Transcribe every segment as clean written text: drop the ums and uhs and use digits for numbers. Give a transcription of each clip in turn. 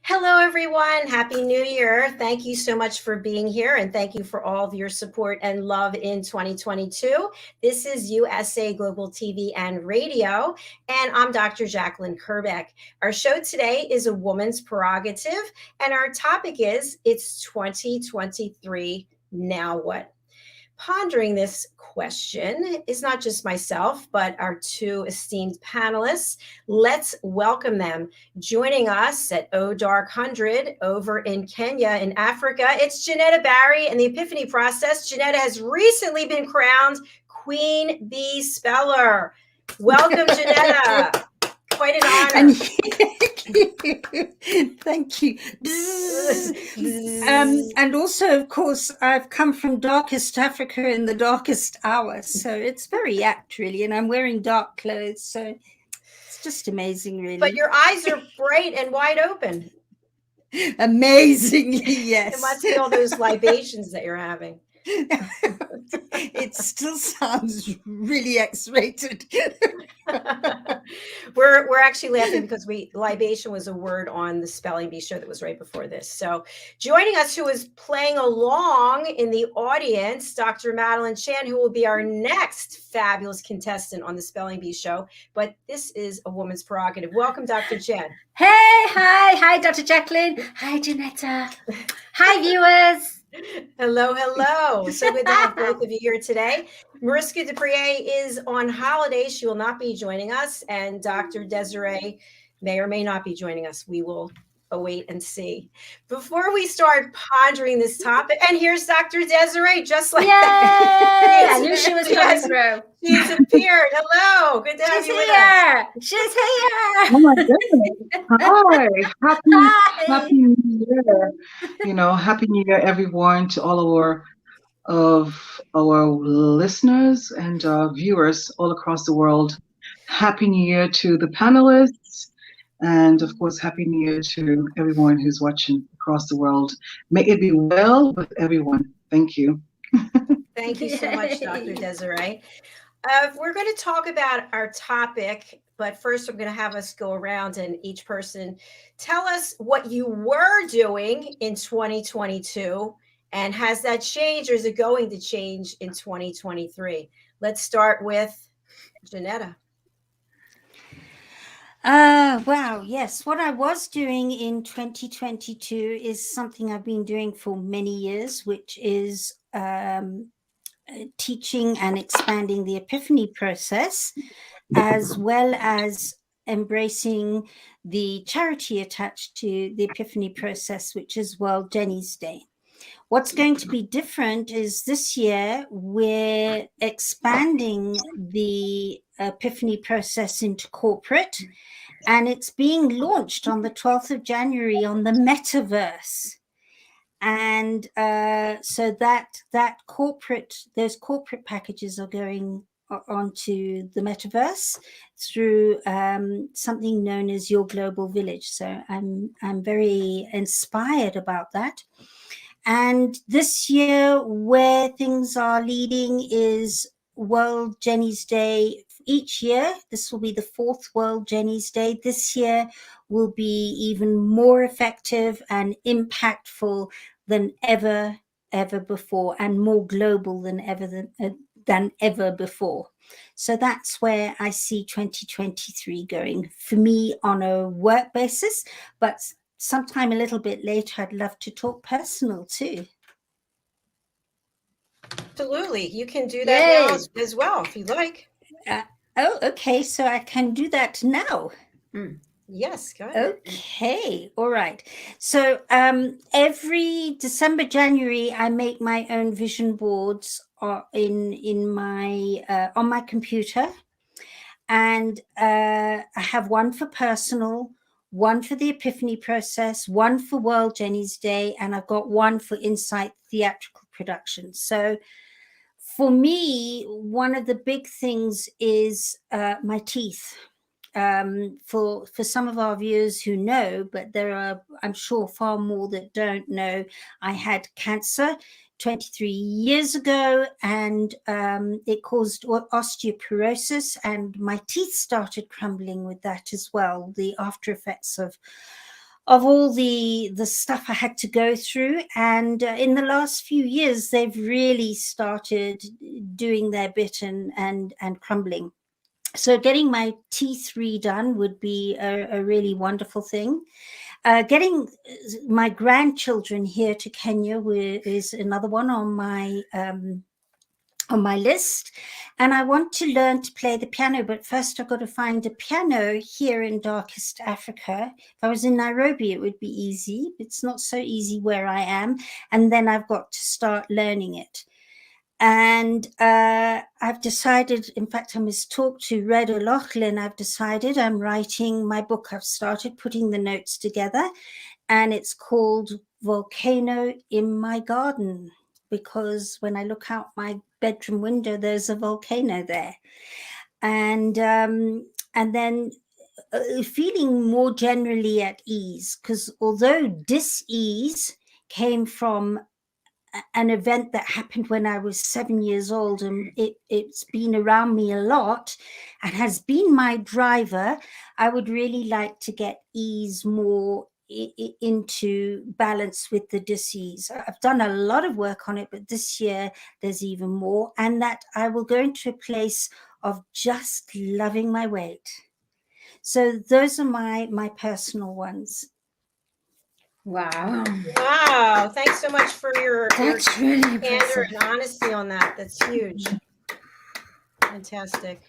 Hello, everyone. Happy New Year. Thank you so much for being here, and thank you for all of your support and love in 2022. This is USA Global TV and Radio, and I'm Dr. Jacalyn KERBECK. Our show today is A Woman's Prerogative, and our topic is It's 2023, Now What? Pondering this question is not just myself, but our two esteemed panelists. Let's welcome them. Joining us at O Dark 100 over in Kenya in Africa, it's Jenetta Barry and the Epiphany Process. Jenetta has recently been crowned Queen Bee Speller. Welcome, Jenetta. Quite an honor. Thank you. And also, of course, I've come from darkest Africa in the darkest hour. So it's very apt, really. And I'm wearing dark clothes. So it's just amazing, really. But your eyes are bright and wide open. Amazingly, yes. It must be all those libations that you're having. It still sounds really X-rated. We're actually laughing because libation was a word on the spelling bee show that was right before this. So joining us, who is playing along in the audience, Dr. Madeline Chan, who will be our next fabulous contestant on the spelling bee show. But this is A Woman's Prerogative. Welcome, Dr. Chan. Hey, hi, Dr. Jacalyn. Hi, Jenetta. Hi, viewers. Hello. So good to have both of you here today. Mariska is on holiday. She will not be joining us. And Dr. DESZIREE may or may not be joining us. We will await and see. Before we start pondering this topic, and here's Dr. DESZIREE, just like that. I knew she was coming through. She's appeared. Hello. Good to have you with us. She's here. Oh my goodness. Hi. Happy New Year. Happy New Year, everyone, to all of our listeners and viewers all across the world. Happy New Year to the panelists. And of course, Happy New Year to everyone who's watching across the world. May it be well with everyone. Thank you. Thank you so much, Dr. DESZIREE. We're going to talk about our topic, but first I'm going to have us go around and each person tell us what you were doing in 2022, and has that changed, or is it going to change in 2023? Let's start with Jenetta. Wow, yes. What I was doing in 2022 is something I've been doing for many years, which is teaching and expanding the Epiphany process, as well as embracing the charity attached to the Epiphany process, which is World Jenny's Day. What's going to be different is this year we're expanding the Epiphany process into corporate, and it's being launched on the 12th of January on the metaverse. And so those corporate packages are going onto the metaverse through something known as Your Global Village. So I'm very inspired about that. And this year, where things are leading is World Jenny's Day. Each year, this will be the 4th World Jenny's Day. This year will be even more effective and impactful than ever before, and more global than ever before. So that's where I see 2023 going for me on a work basis, but sometime a little bit later, I'd love to talk personal too. Absolutely. You can do that now as well, if you like. Okay. So I can do that now. Yes, go ahead. Okay. All right. So every December, January, I make my own vision boards on my computer. And I have one for personal, one for the Epiphany process, one for World Jenny's Day, and I've got one for Insight Theatrical Productions. So for me, one of the big things is my teeth. For some of our viewers who know, but there are, I'm sure, far more that don't know, I had cancer 23 years ago, and it caused osteoporosis, and my teeth started crumbling with that as well, the after effects all the stuff I had to go through. And in the last few years, they've really started doing their bit and crumbling. So getting my T3 redone would be a really wonderful thing. Getting my grandchildren here to Kenya is another one on my list, and I want to learn to play the piano, but first I've got to find a piano here in darkest Africa. If I was in Nairobi, it would be easy. It's not so easy where I am, and then I've got to start learning it. And I've decided, in fact, I must talk to Red O'Loughlin. I've decided I'm writing my book. I've started putting the notes together, and it's called Volcano in My Garden, because when I look out my bedroom window, there's a volcano there. And then feeling more generally at ease, because although dis-ease came from an event that happened when I was 7 years old, and it's been around me a lot and has been my driver, I would really like to get ease more into balance with the disease. I've done a lot of work on it, but this year there's even more, and that I will go into a place of just loving my weight. So those are my personal ones. Wow. Wow. Thanks so much for your That's really candor impressive. and honesty on that. That's huge. Fantastic.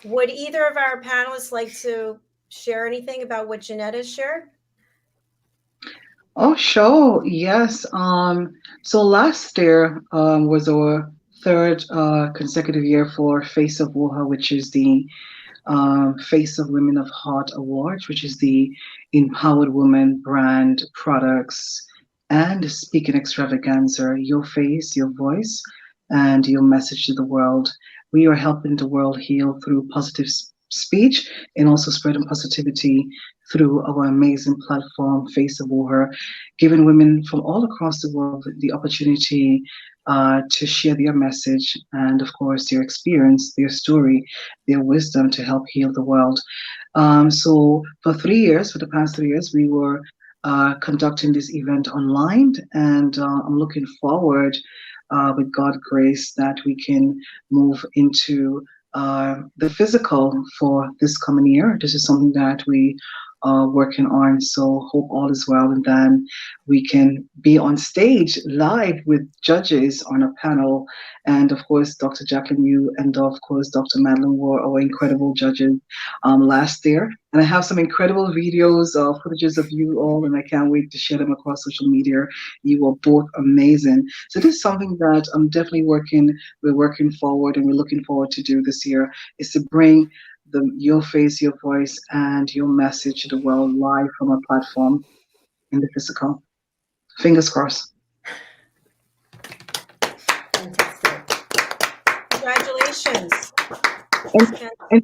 Would either of our panelists like to share anything about what JENETTA shared? Oh, sure. Yes. So last year was our third consecutive year for Face of WOHA, which is the Face of Women of Heart Awards, which is the empowered woman brand products and speaking extravaganza, your face, your voice, and your message to the world. We are helping the world heal through positive speech and also spreading positivity through our amazing platform, Face of WOHA, giving women from all across the world the opportunity to share their message and, of course, their experience, their story, their wisdom to help heal the world. So for the past 3 years, we were conducting this event online, and I'm looking forward, with God's grace, that we can move into the physical for this coming year. This is something that we are working on, so hope all is well, and then we can be on stage live with judges on a panel. And of course, Dr. Jacqueline, you, and of course, Dr. Madeline were our incredible judges last year. And I have some incredible videos, footages of you all, and I can't wait to share them across social media. You are both amazing. So this is something that I'm definitely we're working forward, and we're looking forward to do this year, is to bring your face, your voice, and your message to the world live from a platform in the physical. Fingers crossed. Fantastic. Congratulations. And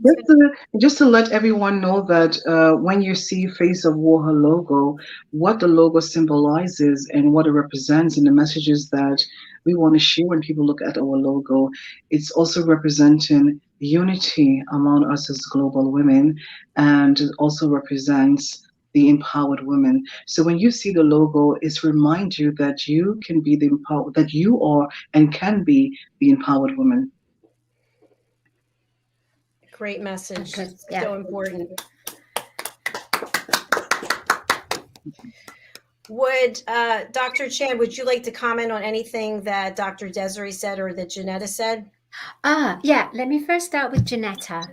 just to let everyone know that when you see Face of WOHA logo, what the logo symbolizes and what it represents, and the messages that we want to share when people look at our logo, it's also representing unity among us as global women, and it also represents the empowered women. So when you see the logo, it's remind you that you can be the empowered, that you are and can be the empowered woman. Great message. Okay, yeah. So important. Would Dr. Chan, would you like to comment on anything that Dr. Desiree said or that JENETTA said? Yeah, let me first start with JENETTA.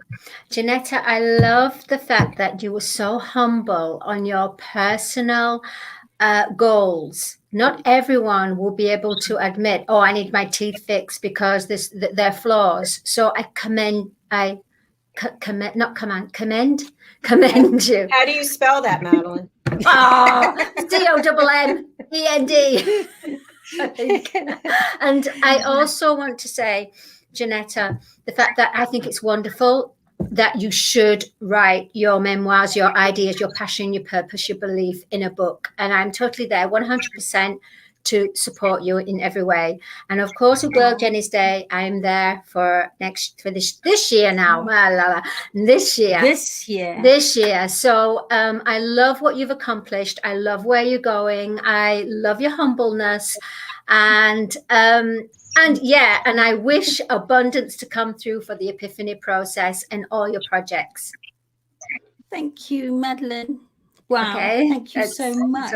JENETTA, I love the fact that you were so humble on your personal goals. Not everyone will be able to admit, oh, I need my teeth fixed because they're flaws. So I commend you. How do you spell that, Madeline? Oh, COMMEND. And I also want to say, JENETTA, the fact that I think it's wonderful that you should write your memoirs, your ideas, your passion, your purpose, your belief in a book. And I'm totally there, 100%. to support you in every way. And of course, with World Jenny's Day, I'm there for this year now. This year. So I love what you've accomplished. I love where you're going. I love your humbleness, and I wish abundance to come through for the Epiphany process and all your projects. Thank you, Madeleine. Wow. Okay. Thank you so much.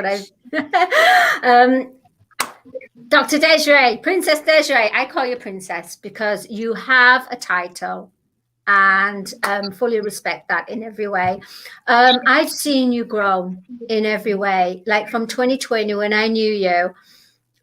Dr. Desiree, Princess Desiree, I call you Princess because you have a title, and fully respect that in every way. I've seen you grow in every way, like from 2020 when I knew you,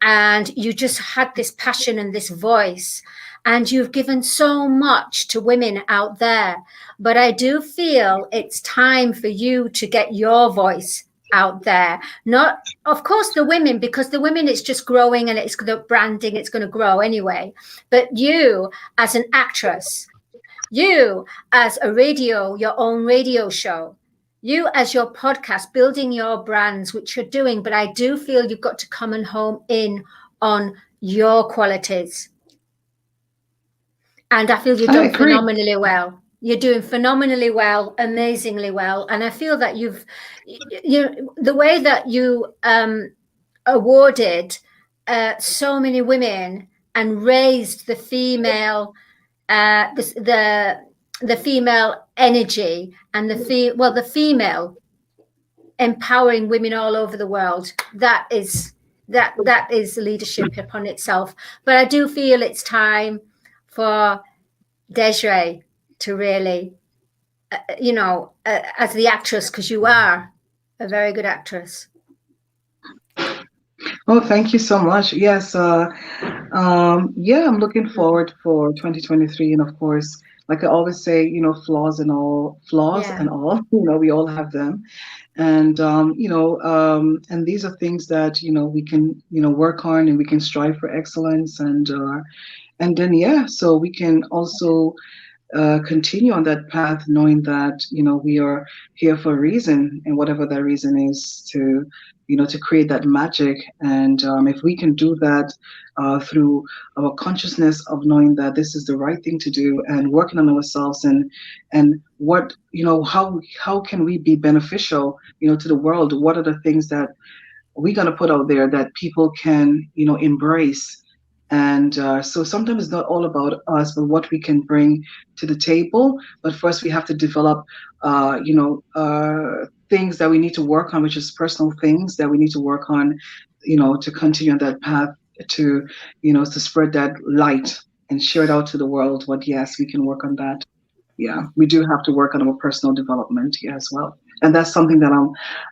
and you just had this passion and this voice, and you've given so much to women out there. But I do feel it's time for you to get your voice out there. Not, of course, the women, because the women, it's just growing, and it's the branding, it's going to grow anyway. But you as an actress, you as a radio, your own radio show, you as your podcast, building your brands, which you're doing. But I do feel you've got to come and home in on your qualities. And I feel you've done phenomenally well. You're doing phenomenally well, amazingly well. And I feel that the way that you awarded so many women and raised the female, the female energy and the female empowering women all over the world. That is leadership upon itself. But I do feel it's time for Desiree to really, as the actress, because you are a very good actress. Oh, thank you so much. Yes. I'm looking forward for 2023. And of course, like I always say, flaws and all, we all have them. And, and these are things that, we can, work on, and we can strive for excellence. And then, so we can also continue on that path, knowing that, we are here for a reason, and whatever that reason is, to create that magic. And if we can do that through our consciousness of knowing that this is the right thing to do, and working on ourselves, and what, how can we be beneficial, to the world? What are the things that we're going to put out there that people can, embrace? And so sometimes it's not all about us, but what we can bring to the table. But first we have to develop, things that we need to work on, which is personal things that we need to work on, to continue on that path, to, to spread that light and share it out to the world. But yes, we can work on that. Yeah, we do have to work on our personal development as well. And that's something that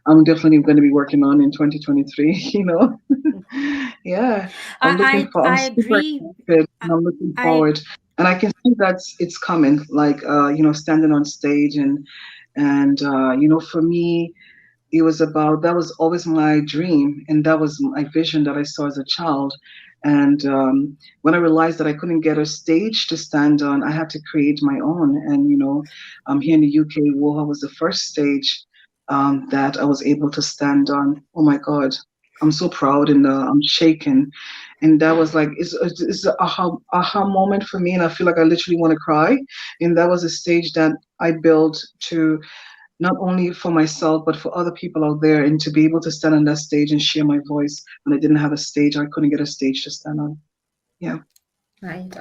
I'm definitely going to be working on in 2023, Yeah. I agree. I'm looking forward. And I can see that it's coming, like, standing on stage and for me, that was always my dream, and that was my vision that I saw as a child. And when I realized that I couldn't get a stage to stand on, I had to create my own. And, here in the UK, WOHA was the first stage that I was able to stand on. Oh my God, I'm so proud, and I'm shaking. And that was like, it's an aha moment for me. And I feel like I literally want to cry. And that was a stage that I built to, not only for myself, but for other people out there, and to be able to stand on that stage and share my voice. When I didn't have a stage, I couldn't get a stage to stand on. Yeah. Right.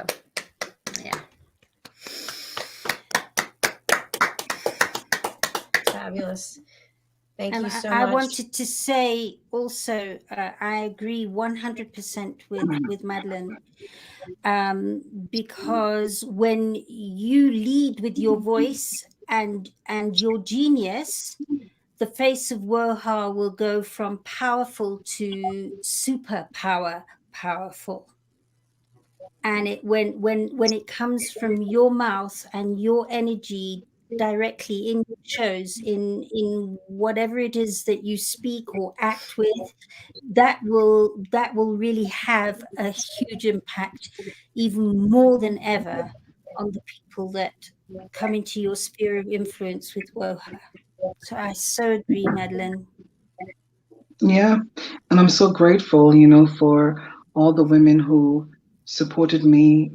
Yeah. Fabulous. Thank you so much. I wanted to say also, I agree 100% with Madeleine, because when you lead with your voice and your genius, the face of WOHA will go from powerful to super powerful. And when it comes from your mouth and your energy directly in your shows, in whatever it is that you speak or act with, that will really have a huge impact, even more than ever, on the people that come into your sphere of influence with WOHA. So I so agree, Madeleine. Yeah, and I'm so grateful, for all the women who supported me,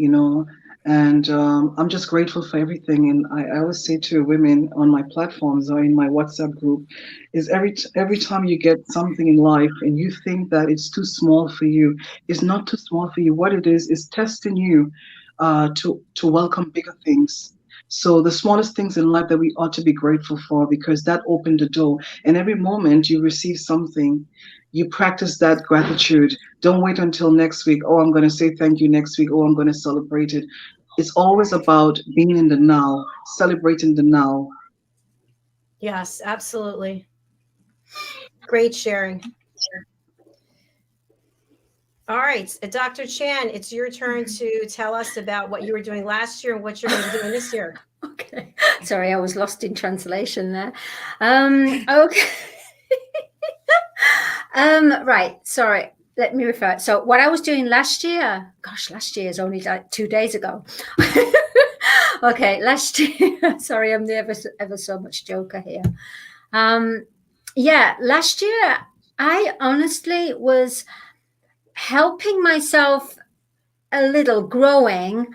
and I'm just grateful for everything. And I always say to women on my platforms or in my WhatsApp group, is every time you get something in life and you think that it's too small for you, it's not too small for you. What it is testing you to welcome bigger things. So the smallest things in life that we ought to be grateful for, because that opened the door. And every moment you receive something, you practice that gratitude. Don't wait until next week. Oh, I'm going to say thank you next week. Oh, I'm going to celebrate it. It's always about being in the now, celebrating the now. Yes, absolutely. Great sharing. All right, Dr. Chan, it's your turn to tell us about what you were doing last year and what you're going to be doing this year. Okay. Sorry, I was lost in translation there. Okay. Right. Sorry. Let me refer. So what I was doing last year, gosh, last year is only like 2 days ago. Okay. Last year, sorry, I'm the ever so much joker here. Yeah. Last year, I honestly was helping myself a little, growing,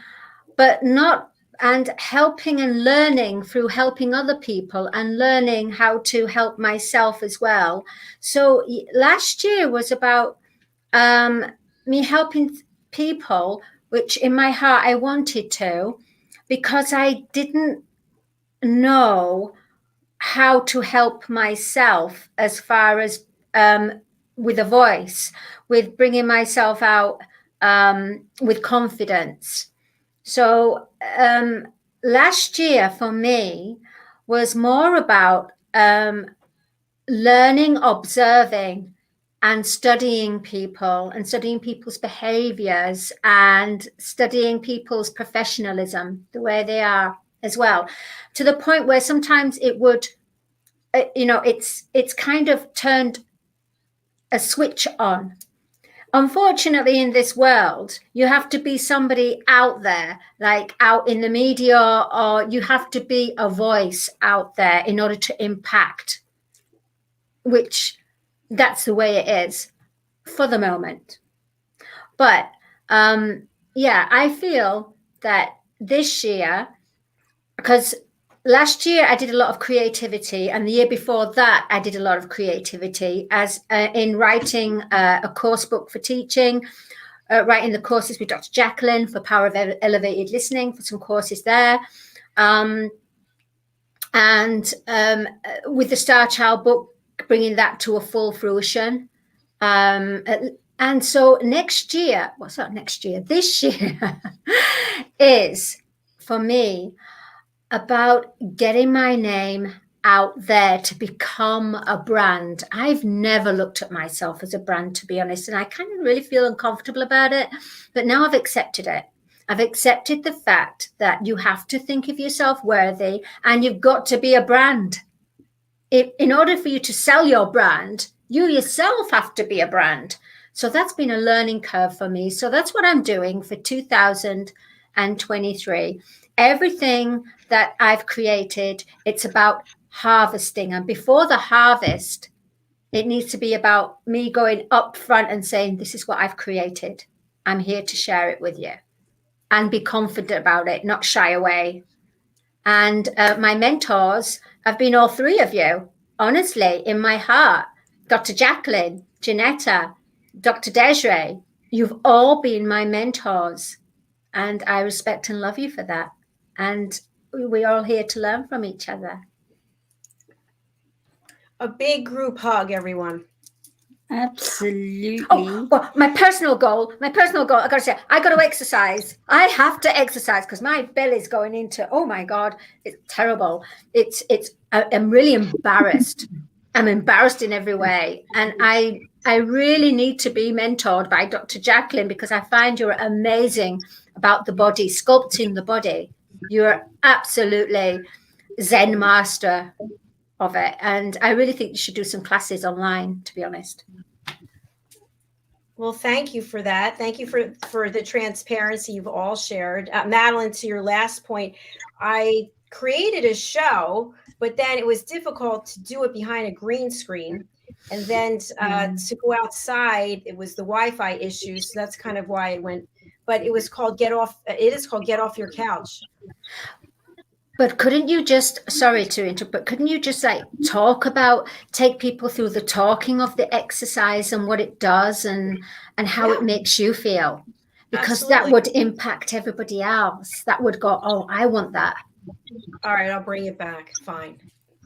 but not, and helping and learning through helping other people and learning how to help myself as well. So last year was about me helping people, which in my heart I wanted to, because I didn't know how to help myself as far as with a voice, with bringing myself out with confidence. So last year for me was more about learning, observing, and studying people and studying people's behaviors and studying people's professionalism, the way they are as well, to the point where sometimes it would, it's kind of turned a switch on. Unfortunately, in this world, you have to be somebody out there, like out in the media, or you have to be a voice out there in order to impact, which that's the way it is for the moment. But yeah, I feel that this year, because last year I did a lot of creativity, and the year before that I did a lot of creativity as in writing a course book for teaching, writing the courses with Dr. Jacqueline for Power of Elevated Listening, for some courses there, and with the Star Child book, bringing that to a full fruition. And so next year, what's that next year? This year is, for me, about getting my name out there to become a brand. I've never looked at myself as a brand, to be honest, and I kind of really feel uncomfortable about it. But now I've accepted it. I've accepted the fact that you have to think of yourself worthy, and you've got to be a brand. In order for you to sell your brand, you yourself have to be a brand. So that's been a learning curve for me. So that's what I'm doing for 2023. Everything that I've created, it's about harvesting. And before the harvest, it needs to be about me going up front and saying, this is what I've created. I'm here to share it with you. And be confident about it, not shy away. And my mentors have been all three of you, honestly, in my heart. Dr. Jacqueline, JENETTA, Dr. DESZIREE, you've all been my mentors. And I respect and love you for that. And we're all here to learn from each other. A big group hug, everyone. Absolutely. Oh, well, my personal goal, I gotta say, I gotta exercise. I have to exercise because my belly's going into, oh my God, it's terrible. I'm really embarrassed. I'm embarrassed in every way. And I really need to be mentored by Dr. Jacqueline, because I find you're amazing about the body, sculpting the body. You're absolutely Zen master of it. And I really think you should do some classes online, to be honest. Well, thank you for that. Thank you for the transparency you've all shared. Madeline, to your last point, I created a show, but then it was difficult to do it behind a green screen. And then to go outside, it was the Wi-Fi issue. So that's kind of why it went, but it was called Get Off Your Couch. But couldn't you just, sorry to interrupt, but couldn't you just like take people through the talking of the exercise and what it does and how it makes you feel? Because that would impact everybody else. That would go, oh, I want that. All right, I'll bring it back. Fine.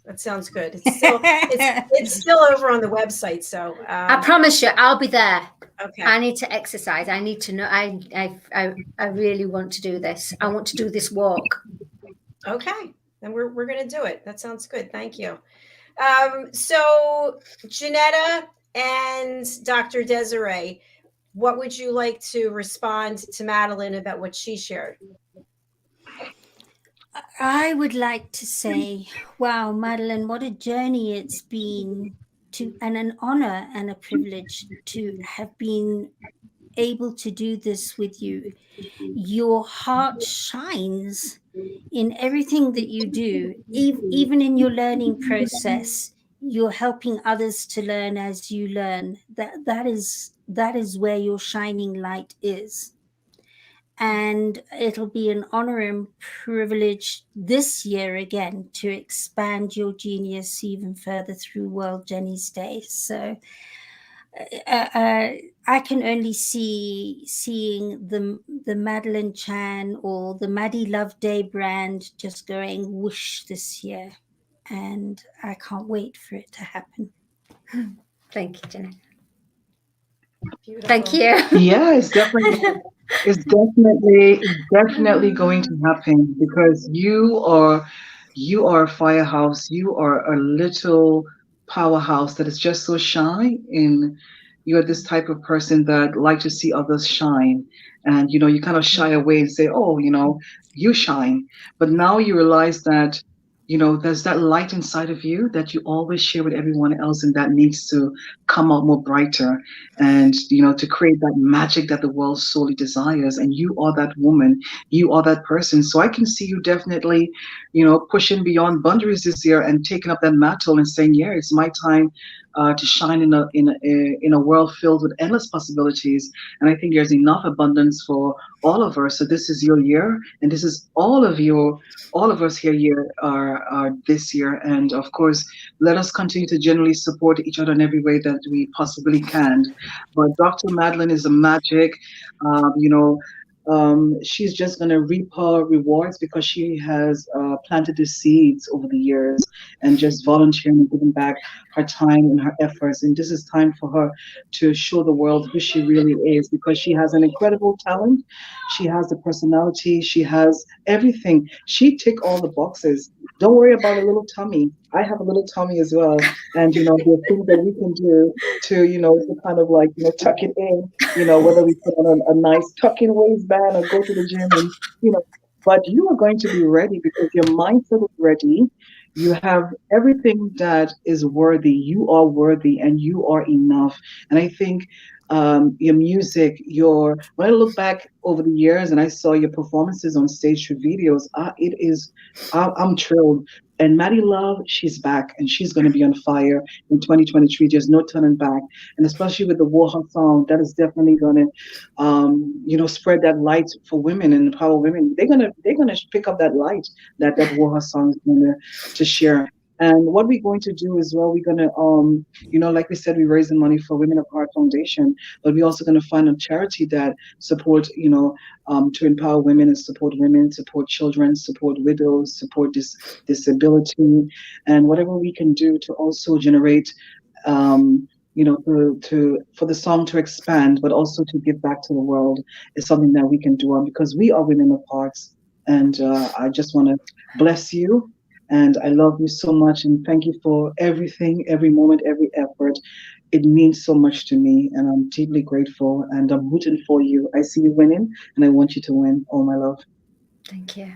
That sounds good. It's still over on the website. So I promise you, I'll be there. Okay. I need to exercise. I need to know. I really want to do this. I want to do this walk. Okay, then we're going to do it. That sounds good. Thank you. So JENETTA and Dr. DESZIREE, what would you like to respond to Madeleine about what she shared? I would like to say, wow, Madeleine, what a journey it's been and an honor and a privilege to have been able to do this with you. Your heart shines in everything that you do, even in your learning process. You're helping others to learn as you learn. That is where your shining light is. And it'll be an honor and privilege this year again to expand your genius even further through World Jenny's Day. So I can only seeing the Madeleine Chan or the Maddie Love Day brand just going whoosh this year. And I can't wait for it to happen. Thank you, Jenny. Beautiful. Thank you. Yeah, it's definitely going to happen because you are a firehouse. You are a little powerhouse that is just so shy. You're this type of person that like to see others shine, and you kind of shy away and say, "Oh, you shine," but now you realize that there's that light inside of you that you always share with everyone else, and that needs to come out more brighter and, to create that magic that the world solely desires. And you are that woman, you are that person. So I can see you definitely, pushing beyond boundaries this year and taking up that mantle and saying, yeah, it's my time to shine in a world filled with endless possibilities. And I think there's enough abundance for all of us. So this is your year, and this is all of us here are this year. And of course, let us continue to generally support each other in every way that we possibly can. But Dr. Madeleine is a magic. She's just going to reap her rewards because she has planted the seeds over the years and just volunteering and giving back her time and her efforts. And this is time for her to show the world who she really is, because she has an incredible talent. She has the personality. She has everything. She tick all the boxes. Don't worry about a little tummy. I have a little tummy as well. And, there are things that we can do to kind of like, tuck it in, whether we put on a nice tuck-in waistband or go to the gym and, but you are going to be ready because your mindset is ready. You have everything that is worthy. You are worthy and you are enough. And I think your music, when I look back over the years and I saw your performances on stage through videos, I'm thrilled. And Maddie Love, she's back and she's going to be on fire in 2023. There's no turning back. And especially with the War song, that is definitely going to, spread that light for women and empower women. They're going to pick up that light that War song is going to share. And what we're going to do as well, we're going to, like we said, we're raising money for Women of Heart Foundation, but we're also going to find a charity that support, to empower women and support women, support children, support widows, support disability, and whatever we can do to also generate, for the song to expand, but also to give back to the world is something that we can do because we are Women of Hearts. And I just want to bless you. And I love you so much. And thank you for everything, every moment, every effort. It means so much to me. And I'm deeply grateful. And I'm rooting for you. I see you winning. And I want you to win. All my love. Thank you.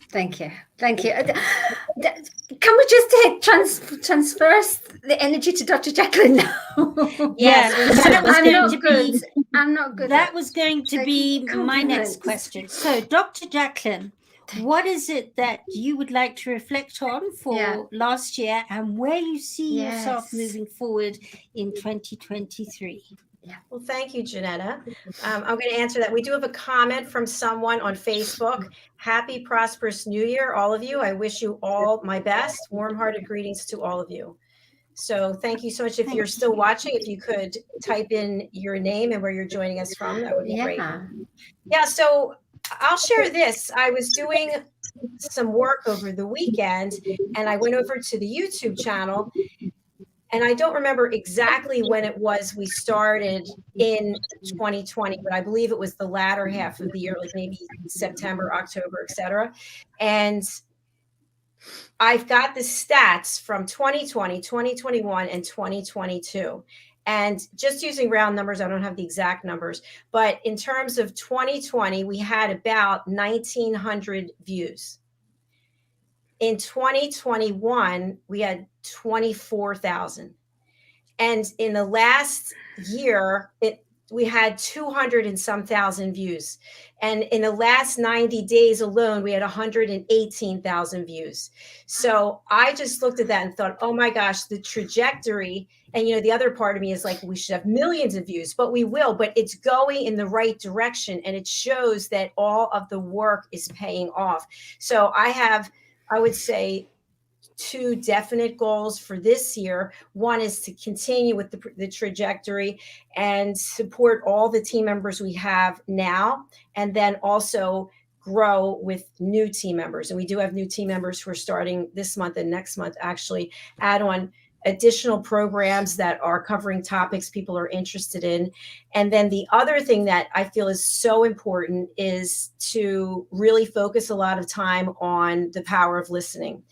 Thank you. Thank you. Can we just transfer the energy to Dr. Jacqueline now? Yes. I'm not good. That was going to be my next question. So, Dr. Jacqueline, What is it that you would like to reflect on for last year, and where you see yourself moving forward in 2023? Yeah. Well, thank you, Janetta. I'm going to answer that. We do have a comment from someone on Facebook. Happy, prosperous New Year, all of you. I wish you all my best. Warm-hearted greetings to all of you. So thank you so much. If you're still watching, if you could type in your name and where you're joining us from, that would be great. Yeah, so I'll share this. I was doing some work over the weekend, and I went over to the YouTube channel, and I don't remember exactly when it was we started in 2020, but I believe it was the latter half of the year, like maybe September, October, etc. And I've got the stats from 2020, 2021, and 2022. And just using round numbers, I don't have the exact numbers, but in terms of 2020, we had about 1,900 views. In 2021, we had 24,000. And in the last year, we had 200 and some thousand views. And in the last 90 days alone, we had 118,000 views. So I just looked at that and thought, oh my gosh, the trajectory. And, the other part of me is like, we should have millions of views, but we will, but it's going in the right direction. And it shows that all of the work is paying off. So I would say, two definite goals for this year. One is to continue with the trajectory and support all the team members we have now, and then also grow with new team members. And we do have new team members who are starting this month and next month, actually add on additional programs that are covering topics people are interested in. And then the other thing that I feel is so important is to really focus a lot of time on the power of listening.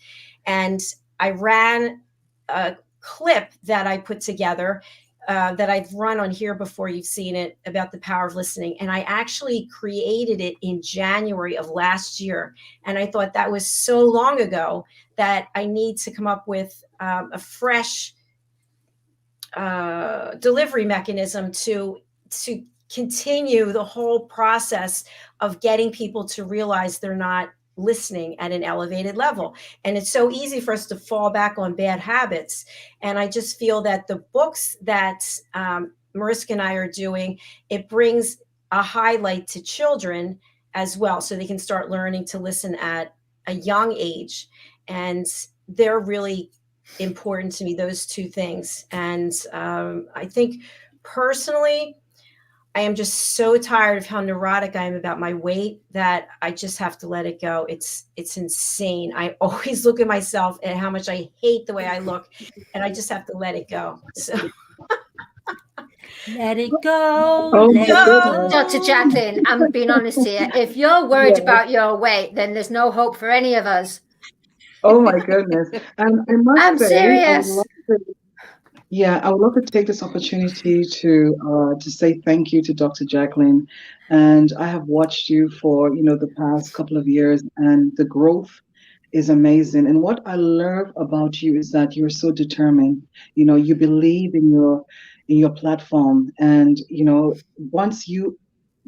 And I ran a clip that I put together that I've run on here before. You've seen it, about the power of listening. And I actually created it in January of last year. And I thought that was so long ago that I need to come up with a fresh delivery mechanism to continue the whole process of getting people to realize they're not listening at an elevated level. And it's so easy for us to fall back on bad habits. And I just feel that the books that Mariska and I are doing, it brings a highlight to children as well, so they can start learning to listen at a young age. And they're really important to me, those two things. And I think personally, I am just so tired of how neurotic I am about my weight that I just have to let it go. It's insane. I always look at myself and how much I hate the way I look, and I just have to let it go. So let it go. Oh, Let it go. Dr. Jacqueline, I'm being honest here. If you're worried about your weight, then there's no hope for any of us. Oh my goodness. And I must I'm say, serious. I would love to take this opportunity to say thank you to Dr. Jacqueline. And I have watched you for, the past couple of years, and the growth is amazing. And what I love about you is that you're so determined. You believe in your platform. And, once you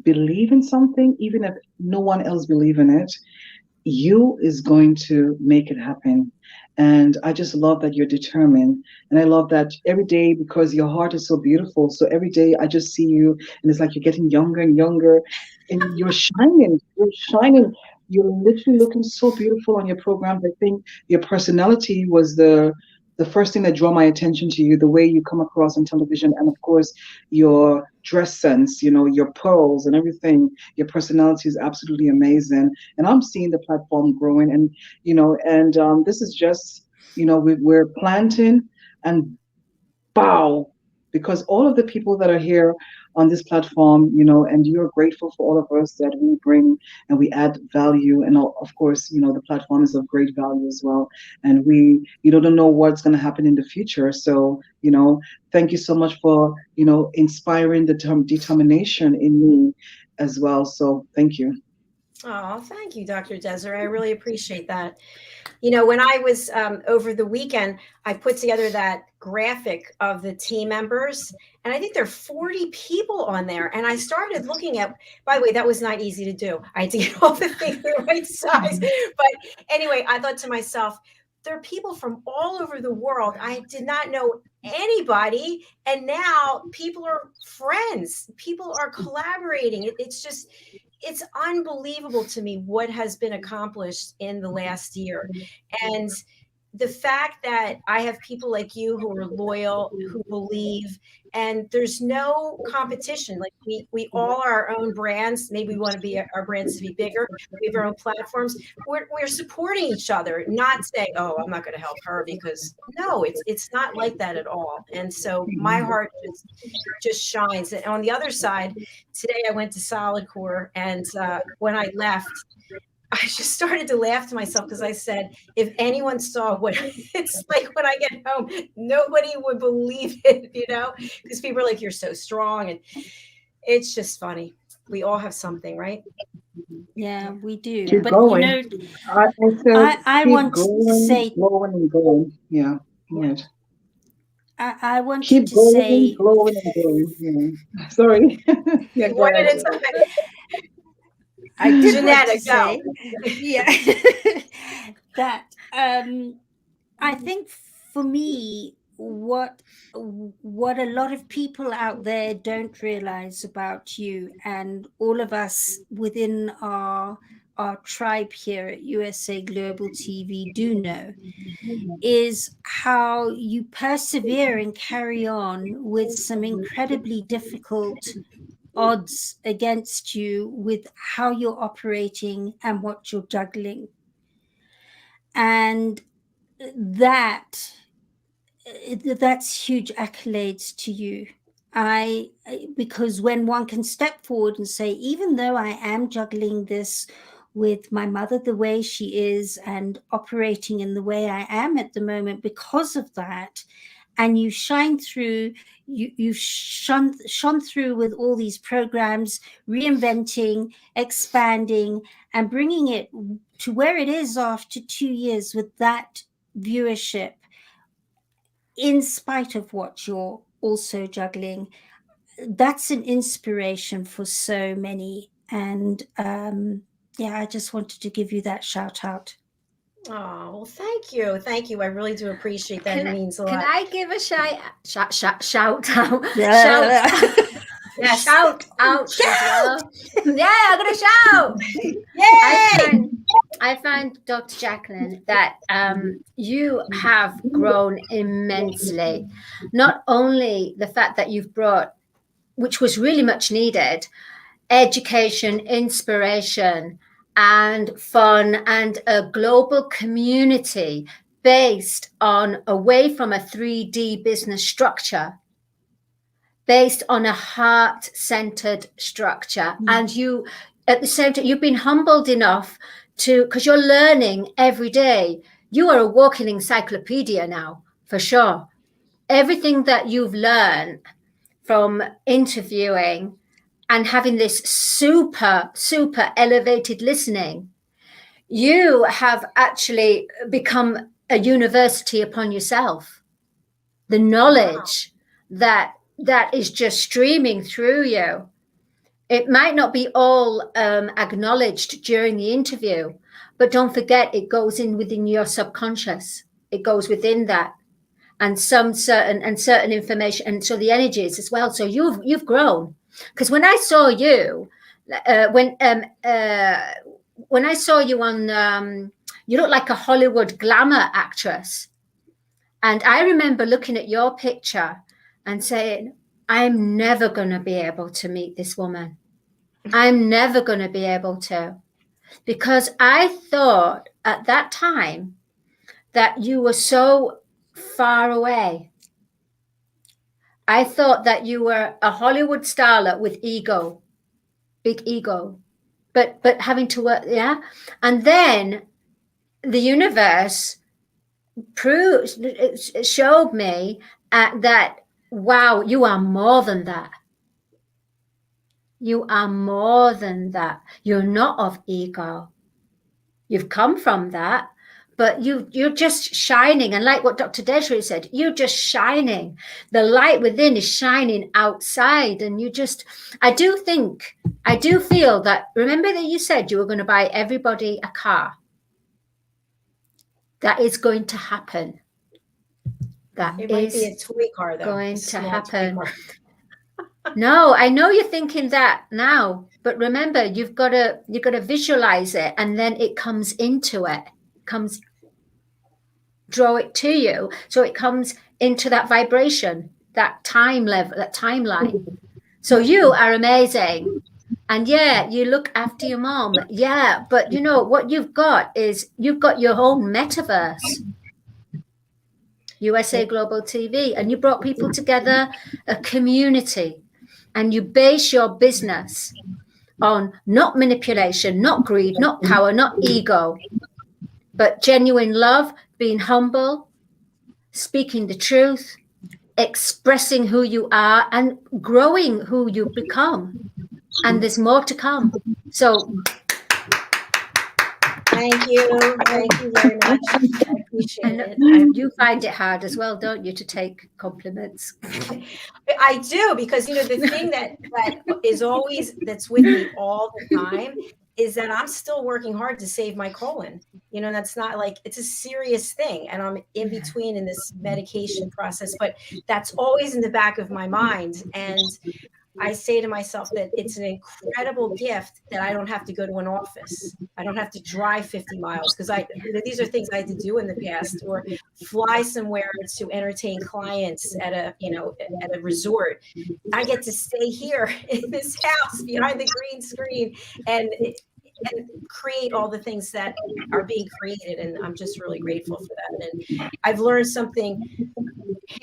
believe in something, even if no one else believes in it, you is going to make it happen. And I just love that you're determined. And I love that every day, because your heart is so beautiful. So every day I just see you, and it's like you're getting younger and younger, and you're shining. You're shining. You're literally looking so beautiful on your programs. I think your personality was the first thing that drew my attention to you, the way you come across on television, and of course your dress sense, your pearls and everything. Your personality is absolutely amazing, and I'm seeing the platform growing. And this is just, we're planting and bow, because all of the people that are here on this platform, and you're grateful for all of us that we bring and we add value. And of course, the platform is of great value as well. And you don't know what's going to happen in the future. So, thank you so much for, inspiring the determination in me as well. So thank you. Oh, thank you, Dr. Desiree. I really appreciate that. You know, when I was over the weekend, I put together that graphic of the team members, and I think there are 40 people on there. And I started looking at, by the way, that was not easy to do. I had to get all the things the right size. But anyway, I thought to myself, there are people from all over the world. I did not know anybody. And now people are friends, people are collaborating. It's just, it's unbelievable to me what has been accomplished in the last year. And the fact that I have people like you who are loyal, who believe, and there's no competition. Like we all are our own brands. Maybe we want to be our brands to be bigger. We have our own platforms. We're supporting each other, not saying, "Oh, I'm not going to help her," because no, it's not like that at all. And so my heart just shines. And on the other side, today I went to Solid Core, and when I left, I just started to laugh to myself because I said, if anyone saw what it's like when I get home, nobody would believe it, you know, because people are like, you're so strong. And it's just funny. We all have something, right? Yeah, we do. Keep But going. you know, I I want to say, glowing and glowing. Yeah. Yes. I wanted Keep to going, say, glowing and glowing. Yeah. Sorry. Yeah, go One at ahead. a time. I did want Jenetta, to say, yeah, that I think for me, what a lot of people out there don't realize about you and all of us within our tribe here at USA Global TV do know is how you persevere and carry on with some incredibly difficult odds against you with how you're operating and what you're juggling. And that's huge accolades to you. Because when one can step forward and say, even though I am juggling this with my mother the way she is and operating in the way I am at the moment because of that, and you shine through, you've shone through with all these programs, reinventing, expanding, and bringing it to where it is after 2 years with that viewership, in spite of what you're also juggling. That's an inspiration for so many. And yeah, I just wanted to give you that shout out. Oh, well, thank you. Thank you. I really do appreciate that. It means a lot. Can I give a shout out? Yeah. Yes. Shout out. Shout! Yeah, I'm going to shout. Yay! I find, Dr. Jacqueline, that you have grown immensely. Not only the fact that you've brought, which was really much needed, education, inspiration, and fun, and a global community based on away from a 3D business structure, based on a heart-centered structure. And you, at the same time, you've been humbled enough to, because you're learning every day. You are a walking encyclopedia now, for sure. Everything that you've learned from interviewing and having this super elevated listening, you have actually become a university upon yourself. The knowledge that is just streaming through you. It might not be all acknowledged during the interview, but don't forget, it goes in within your subconscious. It goes within that, and some certain information, and so the energies as well. So you've grown, because when I saw you, when I saw you on, you look like a Hollywood glamour actress, and I remember looking at your picture and saying, I'm never going to be able to meet this woman. I'm never going to be able to, because I thought at that time that you were so far away. I thought that you were a Hollywood starlet with ego, big ego, but having to work, yeah. And then the universe showed me that, wow, you are more than that. You are more than that. You're not of ego. You've come from that, but you're just shining. And like what Dr. DESZIREE said, you're just shining. The light within is shining outside. And I do feel that, remember that you said you were going to buy everybody a car. That is going to happen. It might be a toy car, though. Going to happen. No, I know you're thinking that now, but remember, you've got to visualize it, and then it comes into it, draw it to you, so it comes into that vibration, that time level, that timeline. So you are amazing, and yeah, you look after your mom, yeah, but you know what you've got is you've got your own metaverse. USA Global TV, and you brought people together, a community. And you base your business on not manipulation, not greed, not power, not ego, but genuine love, being humble, speaking the truth, expressing who you are, and growing who you become. And there's more to come. So thank you. Thank you very much. I appreciate it. You find it hard as well, don't you, to take compliments? I do, because, you know, the thing that is always, that's with me all the time is that I'm still working hard to save my colon. You know, that's not like, it's a serious thing. And I'm in between in this medication process, but that's always in the back of my mind. And I say to myself that it's an incredible gift that I don't have to go to an office. I don't have to drive 50 miles because these are things I had to do in the past, or fly somewhere to entertain clients at a resort. I get to stay here in this house behind the green screen and create all the things that are being created. And I'm just really grateful for that. And I've learned something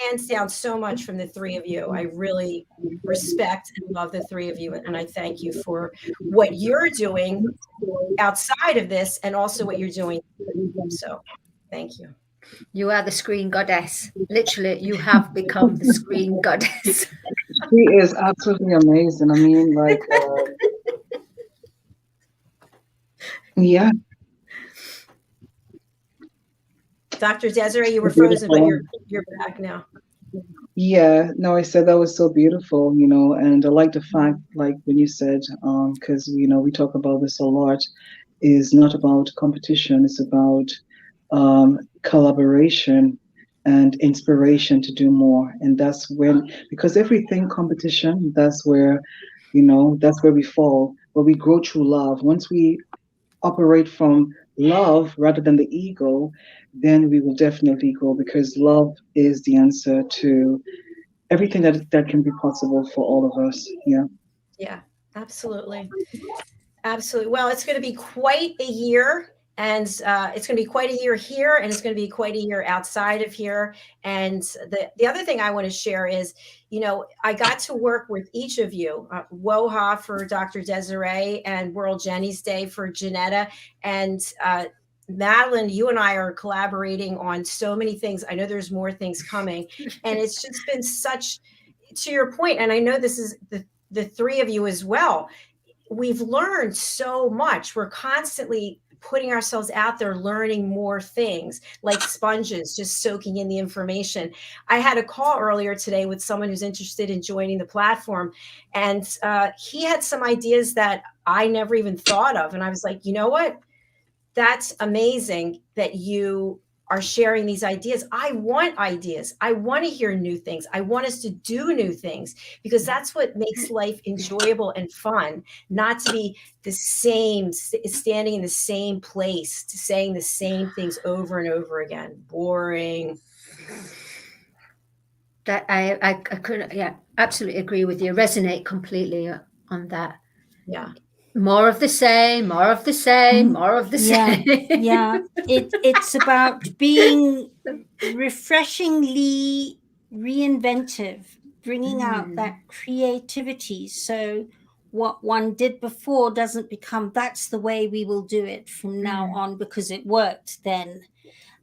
hands down so much from the three of you. I really respect and love the three of you. And I thank you for what you're doing outside of this and also what you're doing. So thank you. You are the screen goddess. Literally, you have become the screen goddess. She is absolutely amazing. I mean, like, yeah. Dr. DESZIREE, you were frozen, but you're back now. Yeah, no, I said that was so beautiful, you know, and I like the fact, like when you said, because, you know, we talk about this a lot, is not about competition, it's about collaboration and inspiration to do more. And that's when, because everything competition, that's where, you know, that's where we fall, where we grow through love. Once we operate from love rather than the ego, then we will definitely grow, because love is the answer to everything that can be possible for all of us. Yeah, absolutely. Well, it's going to be quite a year, and it's going to be quite a year here, and it's going to be quite a year outside of here. And the other thing I want to share is, you know, I got to work with each of you, WOHA for Dr. DESZIREE and World Jenny's Day for JENETTA, and Madeline, you and I are collaborating on so many things. I know there's more things coming, and it's just been such, to your point, and I know this is the three of you as well. We've learned so much. We're constantly putting ourselves out there, learning more things, like sponges, just soaking in the information. I had a call earlier today with someone who's interested in joining the platform, and he had some ideas that I never even thought of. And I was like, you know what? That's amazing that you are sharing these ideas. I want ideas. I want to hear new things. I want us to do new things, because that's what makes life enjoyable and fun, not to be the same, standing in the same place, to saying the same things over and over again. Boring. That I couldn't, yeah, absolutely agree with you. Resonate completely on that. Yeah. More of the same, more of the same, more of the same. Yeah. It's about being refreshingly reinventive, bringing out that creativity. So what one did before doesn't become, that's the way we will do it from now on because it worked then.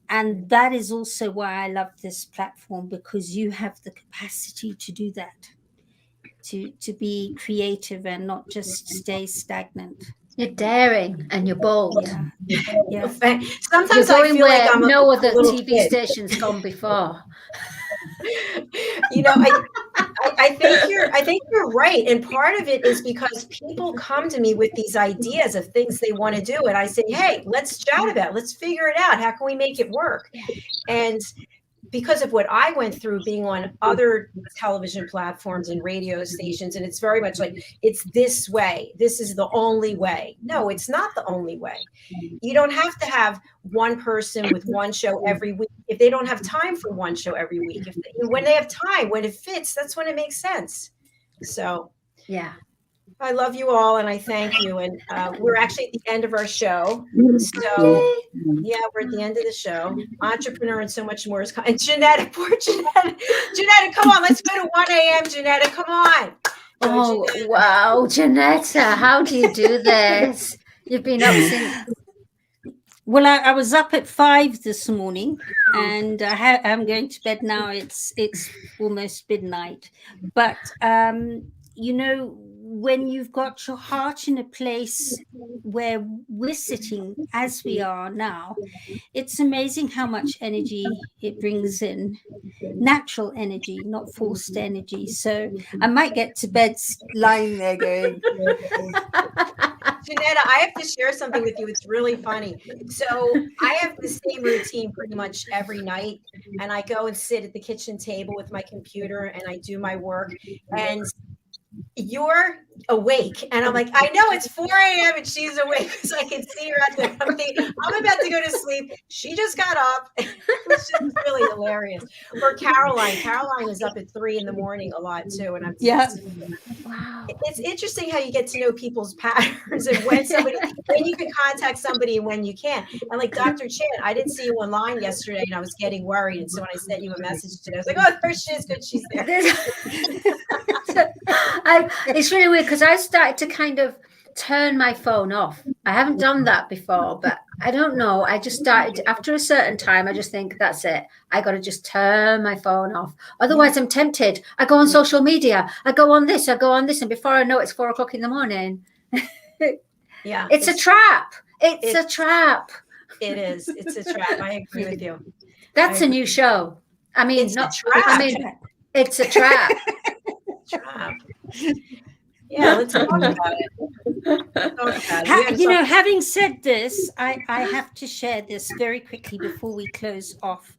And that is also why I love this platform, because you have the capacity to do that. to be creative and not just stay stagnant. You're daring and you're bold. Yeah. Sometimes You're I going feel like where I'm no a other little TV kid. station's gone before. You know, I think you're right, and part of it is because people come to me with these ideas of things they want to do, and I say, hey, let's chat about it. Let's figure it out. How can we make it work? And because of what I went through being on other television platforms and radio stations, and it's very much like, it's this way. This is the only way. No, it's not the only way. You don't have to have one person with one show every week if they don't have time for one show every week. When they have time, when it fits, that's when it makes sense. So yeah, I love you all, and I thank you. And we're actually at the end of our show. So yeah, we're at the end of the show. Entrepreneur and so much more is coming. And Janetta, poor Janetta. Janetta, come on, let's go to 1 a.m. Janetta, come on. Oh, wow, Jenetta, how do you do this? You've been up since... Well, I was up at 5 this morning, and I'm going to bed now. It's almost midnight. But, you know, when you've got your heart in a place where we're sitting as we are now, it's amazing how much energy it brings in. Natural energy, not forced energy. So I might get to bed lying there going... Janetta, I have to share something with you. It's really funny. So I have the same routine pretty much every night, and I go and sit at the kitchen table with my computer and I do my work, and you're awake, and I'm like, I know it's 4 a.m. and she's awake because I can see her out there. I'm about to go to sleep. She just got up. It's just really hilarious. Or Caroline is up at 3 in the morning a lot too, and I'm wow. It's interesting how you get to know people's patterns and when you can contact somebody and when you can't. And like Dr. Chan, I didn't see you online yesterday, and I was getting worried, and so when I sent you a message today, I was like, oh, there she is. Good, she's there. It's really weird because I started to kind of turn my phone off. I haven't done that before, but I don't know. I just started after a certain time. I just think that's it. I got to just turn my phone off. Otherwise, I'm tempted. I go on social media. I go on this. And before I know it, it's 4 o'clock in the morning. Yeah, it's a trap. It's a trap. It is. It's a trap. I agree with you. That's a new show. I mean, it's a trap. I mean, it's a trap. Trap. Yeah, let's talk about it. You know, having said this, I have to share this very quickly before we close off.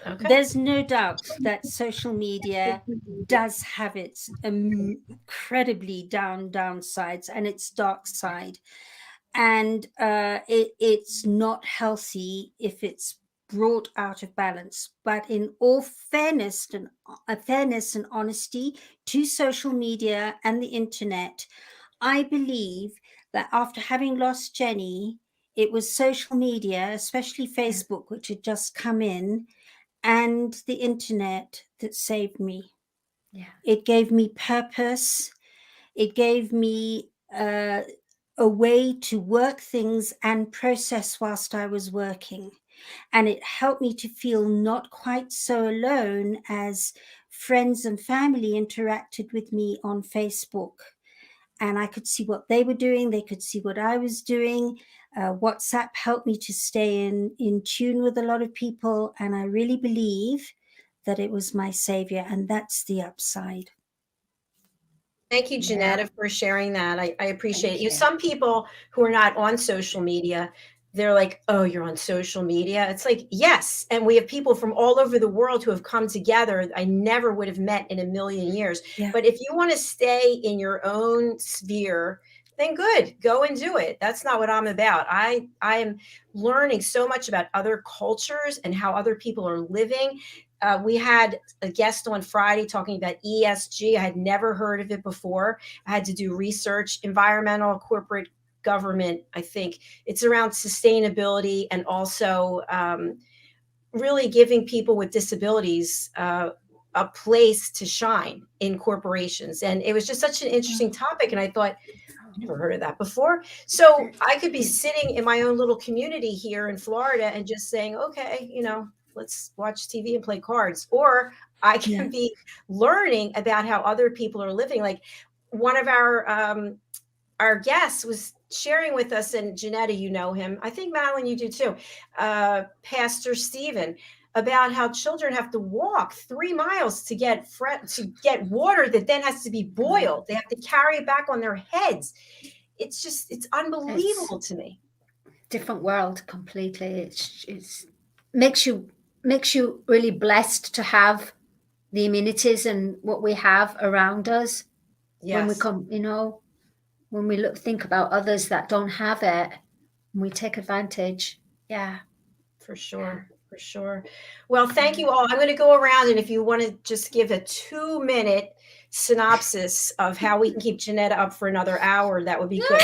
Okay. There's no doubt that social media does have its incredibly downsides and its dark side. And it's not healthy if it's brought out of balance. But in all fairness and honesty to social media and the internet, I believe that after having lost Jenny, it was social media, especially Facebook, which had just come in, and the internet that saved me. Yeah. It gave me purpose. It gave me a way to work things and process whilst I was working. And it helped me to feel not quite so alone as friends and family interacted with me on Facebook. And I could see what they were doing. They could see what I was doing. WhatsApp helped me to stay in tune with a lot of people. And I really believe that it was my savior. And that's the upside. Thank you, Janetta, for sharing that. I appreciate it. Some people who are not on social media, they're like, oh, you're on social media. It's like, yes. And we have people from all over the world who have come together. I never would have met in a million years. Yeah. But if you want to stay in your own sphere, then good, go and do it. That's not what I'm about. I am learning so much about other cultures and how other people are living. We had a guest on Friday talking about ESG. I had never heard of it before. I had to do research, environmental, corporate government. I think it's around sustainability and also really giving people with disabilities a place to shine in corporations. And it was just such an interesting topic. And I thought, I never heard of that before. So I could be sitting in my own little community here in Florida and just saying, okay, you know, let's watch TV and play cards. Or I can be learning about how other people are living. Like one of our guest was sharing with us, and Jenetta, you know him. I think Madeline, you do too. Pastor Stephen, about how children have to walk 3 miles to get water that then has to be boiled. They have to carry it back on their heads. It's unbelievable to me. Different world completely. It's makes you really blessed to have the amenities and what we have around us. Yes. When we come, when we think about others that don't have it, we take advantage. Yeah, for sure. For sure. Well, thank you all. I'm going to go around, and if you want to just give a 2-minute synopsis of how we can keep Jenetta up for another hour, that would be good.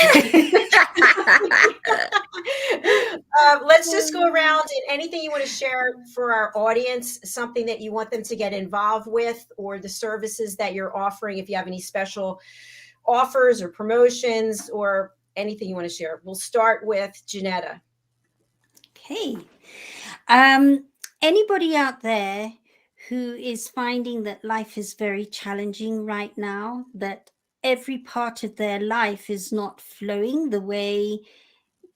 Let's just go around, and anything you want to share for our audience, something that you want them to get involved with, or the services that you're offering, if you have any special offers or promotions or anything you want to share. We'll start with Jenetta. Okay. Anybody out there who is finding that life is very challenging right now, that every part of their life is not flowing the way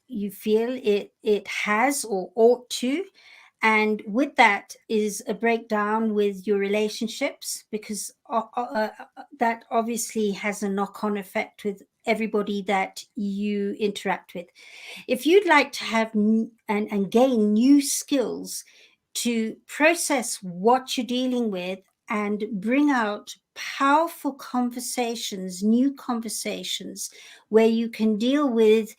you feel it has or ought to, and with that is a breakdown with your relationships, because that obviously has a knock-on effect with everybody that you interact with. If you'd like to have and gain new skills to process what you're dealing with and bring out powerful conversations, new conversations, where you can deal with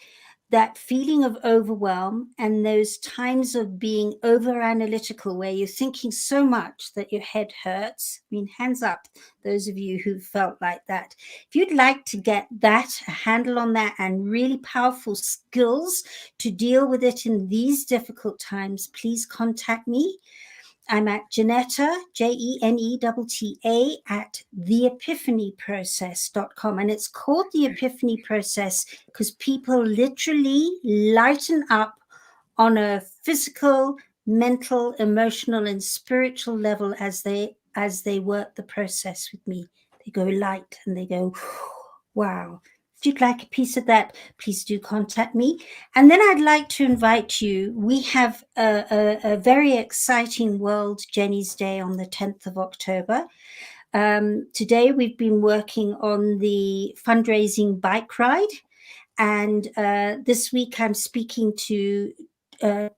that feeling of overwhelm and those times of being over analytical, where you're thinking so much that your head hurts. I mean, hands up, those of you who felt like that. If you'd like to get that, a handle on that, and really powerful skills to deal with it in these difficult times, please contact me. I'm at Jenetta, JENETTA, at theepiphanyprocess.com. And it's called the Epiphany Process because people literally lighten up on a physical, mental, emotional, and spiritual level as they work the process with me. They go light and they go, wow. If you'd like a piece of that, please do contact me. And then I'd like to invite you. We have a very exciting World Jenny's Day on the 10th of October. Today we've been working on the fundraising bike ride. And this week I'm speaking to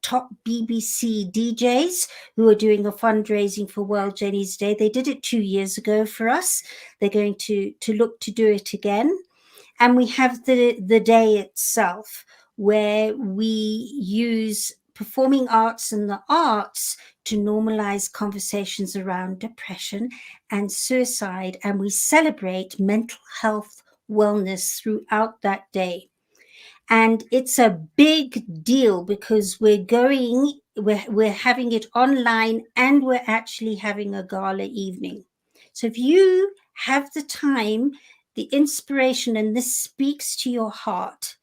top BBC DJs who are doing a fundraising for World Jenny's Day. They did it 2 years ago for us. They're going to look to do it again. And we have the day itself, where we use performing arts and the arts to normalize conversations around depression and suicide. And we celebrate mental health wellness throughout that day. And it's a big deal because we're having it online, and we're actually having a gala evening. So if you have the time, the inspiration, and this speaks to your heart,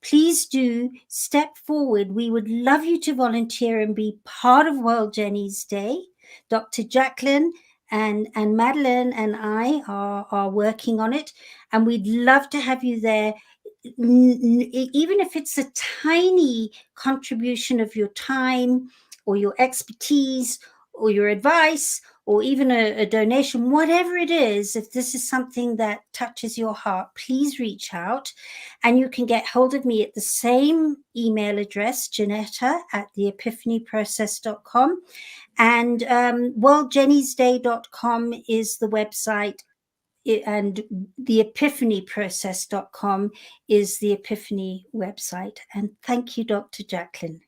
please do step forward. We would love you to volunteer and be part of World Jenny's Day. Dr. Jacqueline and Madeleine and I are working on it, and we'd love to have you there. Even if it's a tiny contribution of your time or your expertise or your advice, or even a donation, whatever it is, if this is something that touches your heart, please reach out. And you can get hold of me at the same email address, Jenetta at theepiphanyprocess.com. And worldjennysday.com is the website, and theepiphanyprocess.com is the Epiphany website. And thank you, Dr. Jacqueline.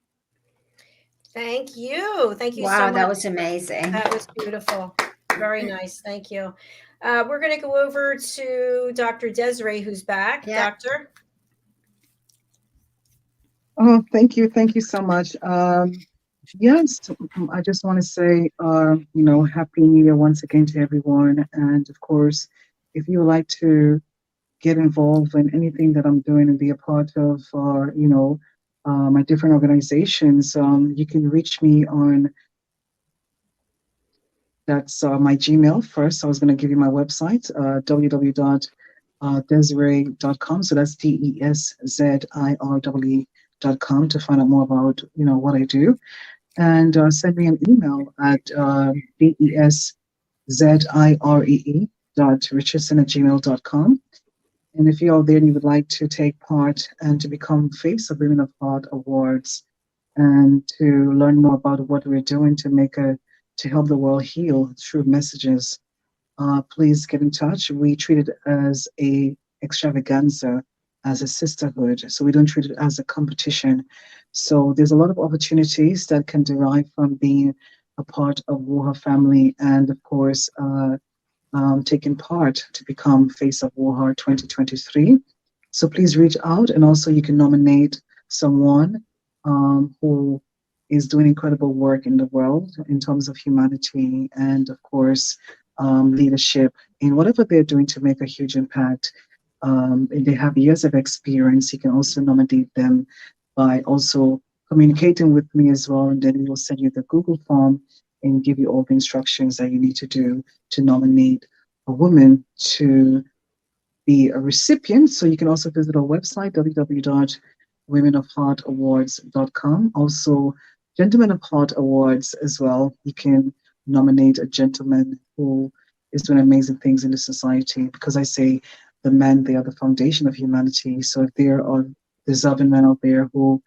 Thank you. Thank you so much. Wow, that was amazing. That was beautiful. Very nice. Thank you. We're going to go over to Dr. DESZIREE, who's back. Yeah. Doctor. Oh, thank you. Thank you so much. Yes, I just want to say, Happy New Year once again to everyone. And of course, if you would like to get involved in anything that I'm doing and be a part of, my different organizations, you can reach me on That's my Gmail first. I was going to give you my website, www.DESZIREE.com. So that's DESZIRE.com to find out more about, what I do. And send me an email at DESZIREE.richardson@gmail.com. And if you're out there and you would like to take part and to become Face of Women of Heart Awards and to learn more about what we're doing to help the world heal through messages, please get in touch. We treat it as a extravaganza, as a sisterhood. So we don't treat it as a competition. So there's a lot of opportunities that can derive from being a part of WOHA family, and of course, taking part to become Face of WOHA 2023. So please reach out, and also you can nominate someone who is doing incredible work in the world in terms of humanity and, of course, leadership in whatever they're doing to make a huge impact. If they have years of experience, you can also nominate them by also communicating with me as well, and then we will send you the Google form and give you all the instructions that you need to do to nominate a woman to be a recipient. So you can also visit our website, www.womenofheartawards.com. Also, Gentlemen of Heart Awards as well. You can nominate a gentleman who is doing amazing things in the society, because I say the men, they are the foundation of humanity. So if there are deserving men out there who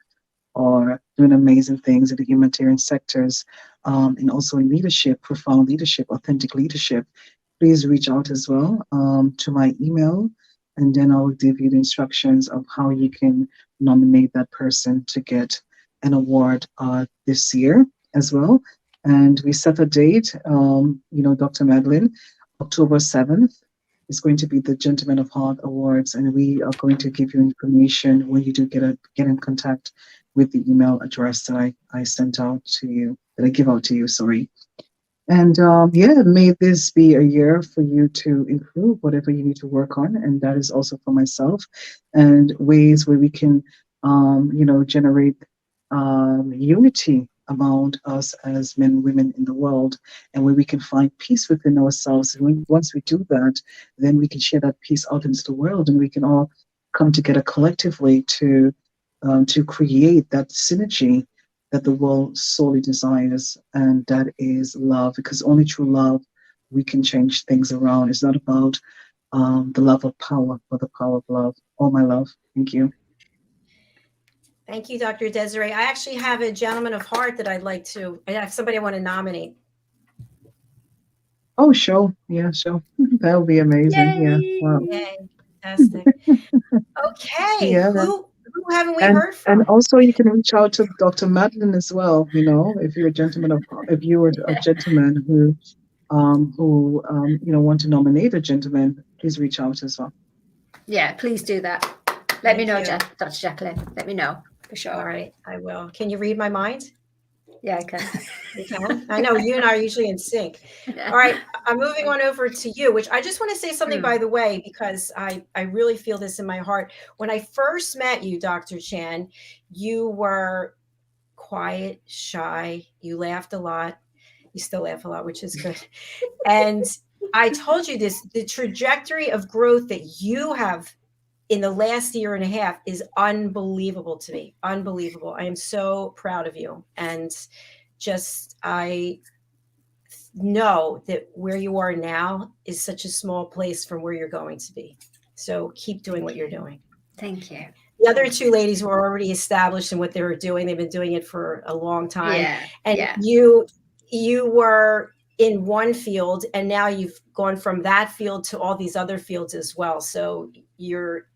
are doing amazing things in the humanitarian sectors, and also in leadership, profound leadership, authentic leadership, please reach out as well to my email, and then I'll give you the instructions of how you can nominate that person to get an award this year as well. And we set a date, Dr. Madeline, October 7th is going to be the Gentlemen of Heart Awards, and we are going to give you information when you do get in contact with the email address that I sent out to you, that I give out to you, sorry. And may this be a year for you to improve whatever you need to work on. And that is also for myself, and ways where we can, generate unity among us as men and women in the world, and where we can find peace within ourselves. And once we do that, then we can share that peace out into the world, and we can all come together collectively to create that synergy that the world sorely desires, and that is love, because only through love we can change things around. It's not about the love of power, but the power of love. All my love. Thank you. Thank you, Dr. Desiree. I actually have a gentleman of heart that I have somebody I want to nominate. Oh, sure. Yeah, sure. That would be amazing. Yay. Yeah. Wow. Yay. Fantastic. Okay. Yeah. Who haven't we heard from? And also you can reach out to Dr. Madeline as well, if you're a gentleman if you were a gentleman who want to nominate a gentleman, please reach out as well. Yeah, please do that. Let me know, Dr. Jacqueline. Let me know for sure. All right, I will. Can you read my mind? Yeah, I can. You can? I know you and I are usually in sync. All right, I'm moving on over to you, which I just want to say something, by the way, because I really feel this in my heart. When I first met you, Dr. Chan, you were quiet, shy. You laughed a lot. You still laugh a lot, which is good. And I told you this, the trajectory of growth that you have in the last year and a half is unbelievable to me. Unbelievable. I am so proud of you. And I know that where you are now is such a small place from where you're going to be. So keep doing what you're doing. Thank you. The other two ladies were already established in what they were doing. They've been doing it for a long time. Yeah. And you were in one field, and now you've gone from that field to all these other fields as well. So your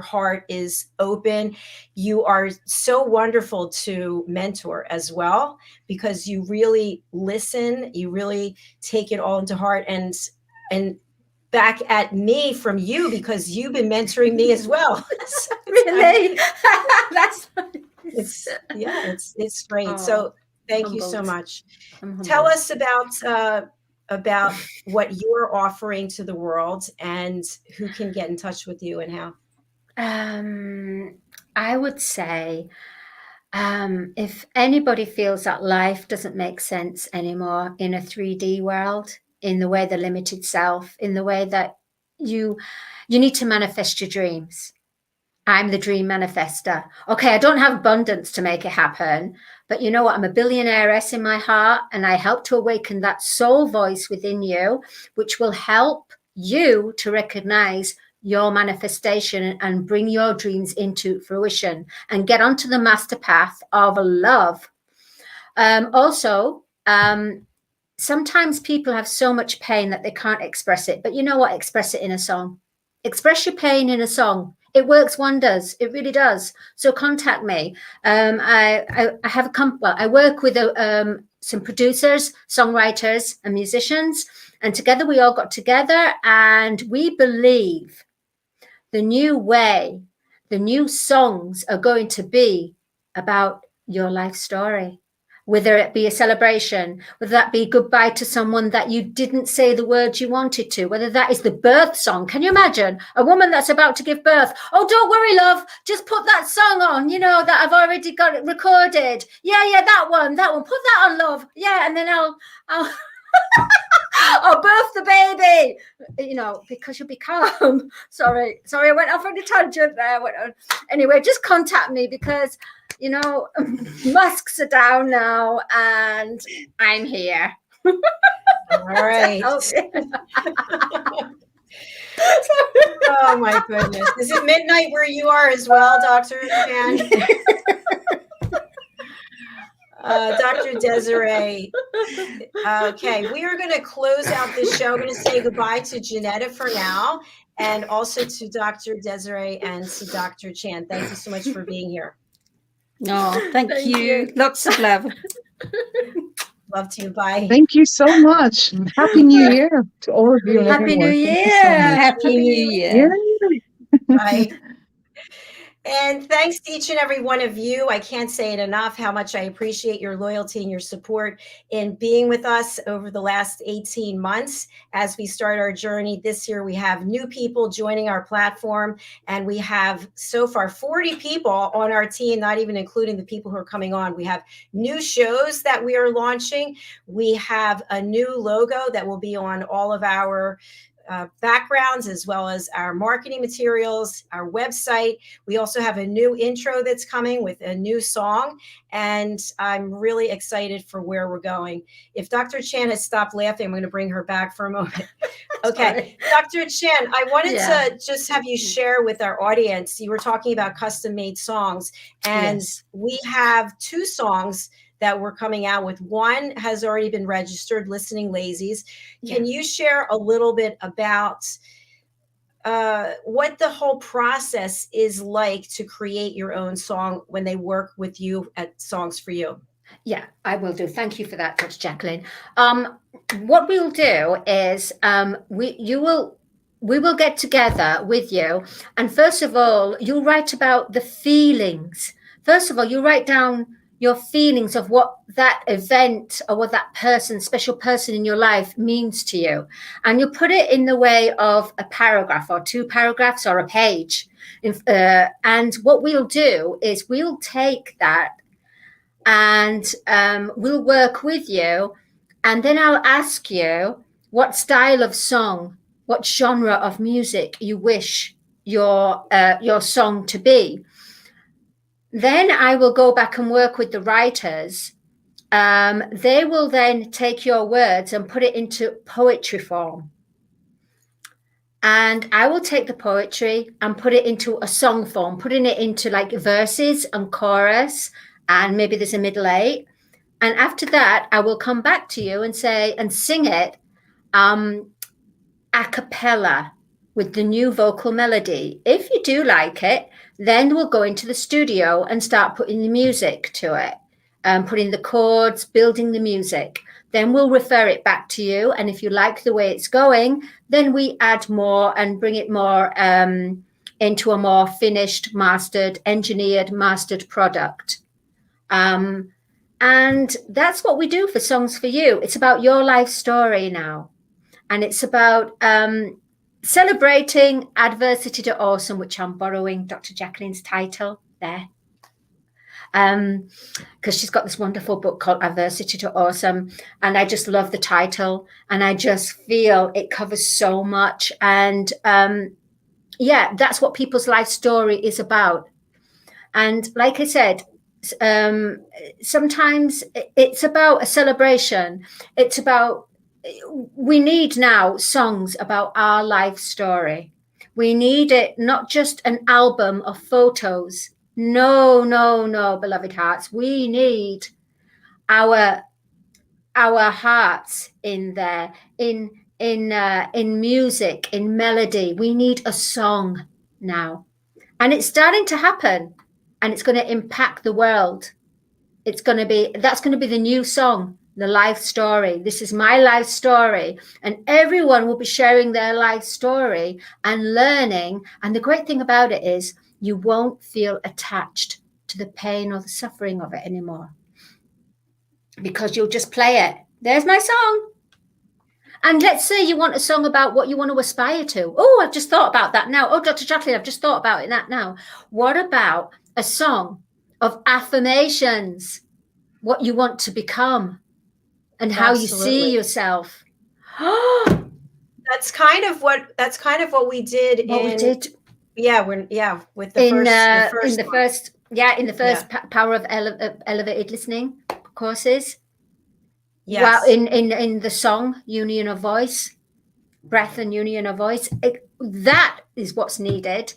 heart is open. You are so wonderful to mentor as well, because you really listen, you really take it all into heart, and back at me from you, because you've been mentoring me as well. Really? That's it's great. Oh, so thank you so much. Tell us about what you're offering to the world and who can get in touch with you and how. I would say If anybody feels that life doesn't make sense anymore in a 3D world, in the way the limited self, in the way that you need to manifest your dreams. I'm the dream manifester. Okay, I don't have abundance to make it happen, but you know what? I'm a billionairess in my heart, and I help to awaken that soul voice within you, which will help you to recognize your manifestation and bring your dreams into fruition and get onto the master path of love. Sometimes people have so much pain that they can't express it, but you know what? Express it in a song. Express your pain in a song. It works wonders. It really does. So contact me. I have I work with some producers, songwriters, and musicians, and together we all got together, and we believe the new way, the new songs are going to be about your life story. Whether it be a celebration, whether that be goodbye to someone that you didn't say the words you wanted to, whether that is the birth song. Can you imagine a woman that's about to give birth? Oh, don't worry, love. Just put that song on, you know, that I've already got it recorded. Yeah, that one. Put that on, love. Yeah, and then I'll I'll birth the baby, you know, because you'll be calm. Sorry, I went off on a tangent there. Anyway, just contact me because, you know, masks are down now and I'm here. All right. Oh my goodness. Is it midnight where you are as well, Dr. Chan? Dr. DESZIREE. Okay, we are going to close out this show. I'm going to say goodbye to JENETTA for now, and also to Dr. DESZIREE and to Dr. Chan. Thank you so much for being here. No, thank you. Lots of love. Love to you. Bye. Thank you so much. Happy New Year to all of you. Happy New Year. Happy New Year. Bye. And thanks to each and every one of you. I can't say it enough how much I appreciate your loyalty and your support in being with us over the last 18 months as we start our journey. This year, we have new people joining our platform, and we have so far 40 people on our team, not even including the people who are coming on. We have new shows that we are launching. We have a new logo that will be on all of our backgrounds, as well as our marketing materials, our website. We also have a new intro that's coming with a new song, and I'm really excited for where we're going. If Dr. Chan has stopped laughing, I'm going to bring her back for a moment. Okay, Dr. Chan, I wanted to just have you share with our audience. You were talking about custom-made songs, and we have 2 songs that we're coming out with. One has already been registered, Listening Lazies. Can you share a little bit about what the whole process is like to create your own song when they work with you at Songs for You? Yeah, I will do. Thank you for that, Dr. Jacqueline. What we'll do is we will get together with you, and first of all, you'll write about the feelings. First of all, you write down your feelings of what that event or what that person, special person in your life means to you. And you put it in the way of a paragraph or 2 paragraphs or a page. And what we'll do is we'll take that and we'll work with you. And then I'll ask you what style of song, what genre of music you wish your song to be. Then I will go back and work with the writers. They will then take your words and put it into poetry form. And I will take the poetry and put it into a song form, putting it into like verses and chorus, and maybe there's a middle 8. And after that, I will come back to you and say, and sing it a cappella with the new vocal melody. If you do like it, then we'll go into the studio and start putting the music to it, putting the chords, building the music. Then we'll refer it back to you. And if you like the way it's going, then we add more and bring it more into a more finished, mastered, engineered, mastered product. And that's what we do for Songs for You. It's about your life story now. And it's about celebrating adversity to awesome, which I'm borrowing Dr. Jacqueline's title there. because she's got this wonderful book called Adversity to Awesome, and I just love the title, and I just feel it covers so much. And yeah, that's what people's life story is about. And like I said, sometimes it's about a celebration. It's about, we need now songs about our life story. We need it, not just an album of photos. No, no, no, beloved hearts. We need our hearts in there, in music, in melody. We need a song now, and it's starting to happen, and it's going to impact the world. That's going to be the new song, the life story. This is my life story, and everyone will be sharing their life story and learning. And the great thing about it is you won't feel attached to the pain or the suffering of it anymore, because you'll just play it. There's my song. And let's say you want a song about what you want to aspire to. Oh, I've just thought about that now. Oh, Dr. Jacqueline, I've just thought about that now. What about a song of affirmations, what you want to become and how you see yourself? That's kind of what we did. With the first Power of Elevated Listening courses. Yes. Well, in the song Union of Voice, Breath and Union of Voice, that is what's needed.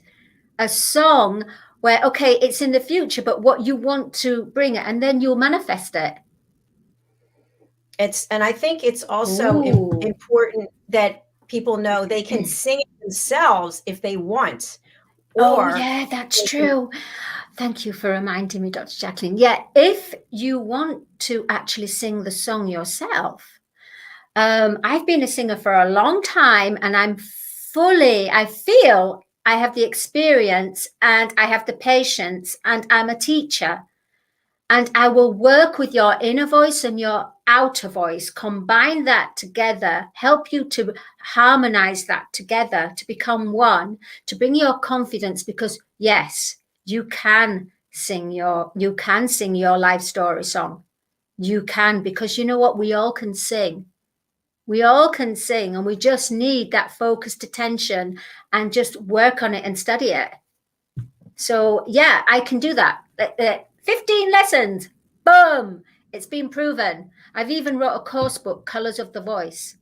A song where, okay, it's in the future, but what you want to bring it, and then you'll manifest it. And I think it's also important that people know they can sing it themselves if they want. Yeah, that's true. Thank you for reminding me, Dr. Jacqueline. Yeah, if you want to actually sing the song yourself, I've been a singer for a long time, and I feel I have the experience and I have the patience, and I'm a teacher, and I will work with your inner voice and your outer voice, combine that together, help you to harmonize that together, to become one, to bring your confidence, because yes, you can sing your life story song. You can, because you know what? We all can sing. We all can sing, and we just need that focused attention and just work on it and study it. So yeah, I can do that. 15 lessons, boom, it's been proven. I've even wrote a course book, Colors of the Voice.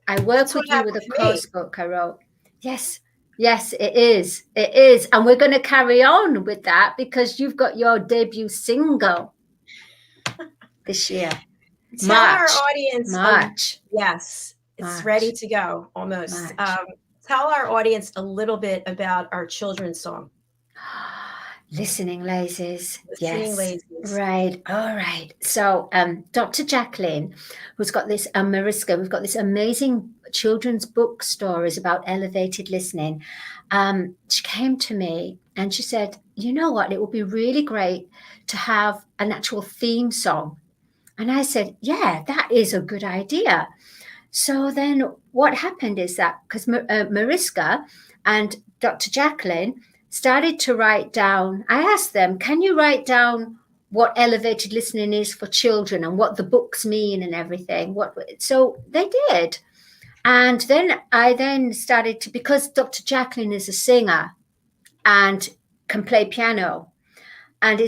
I work with you with a course book I wrote. Yes, it is. And we're going to carry on with that, because you've got your debut single this year. Tell our audience. March. Yes, it's ready to go almost. Tell our audience a little bit about our children's song. Listening Lazies. Listening Lazies. Right. All right. So Dr. Jacqueline, who's got this, Mariska, we've got this amazing children's book stories about elevated listening. She came to me and she said, you know what, it would be really great to have an actual theme song. And I said, yeah, that is a good idea. So then what happened is that, because Mariska and Dr. Jacqueline started to write down, I asked them, can you write down what elevated listening is for children and what the books mean and everything? So they did. And then I started to, because Dr. Jacqueline is a singer and can play piano and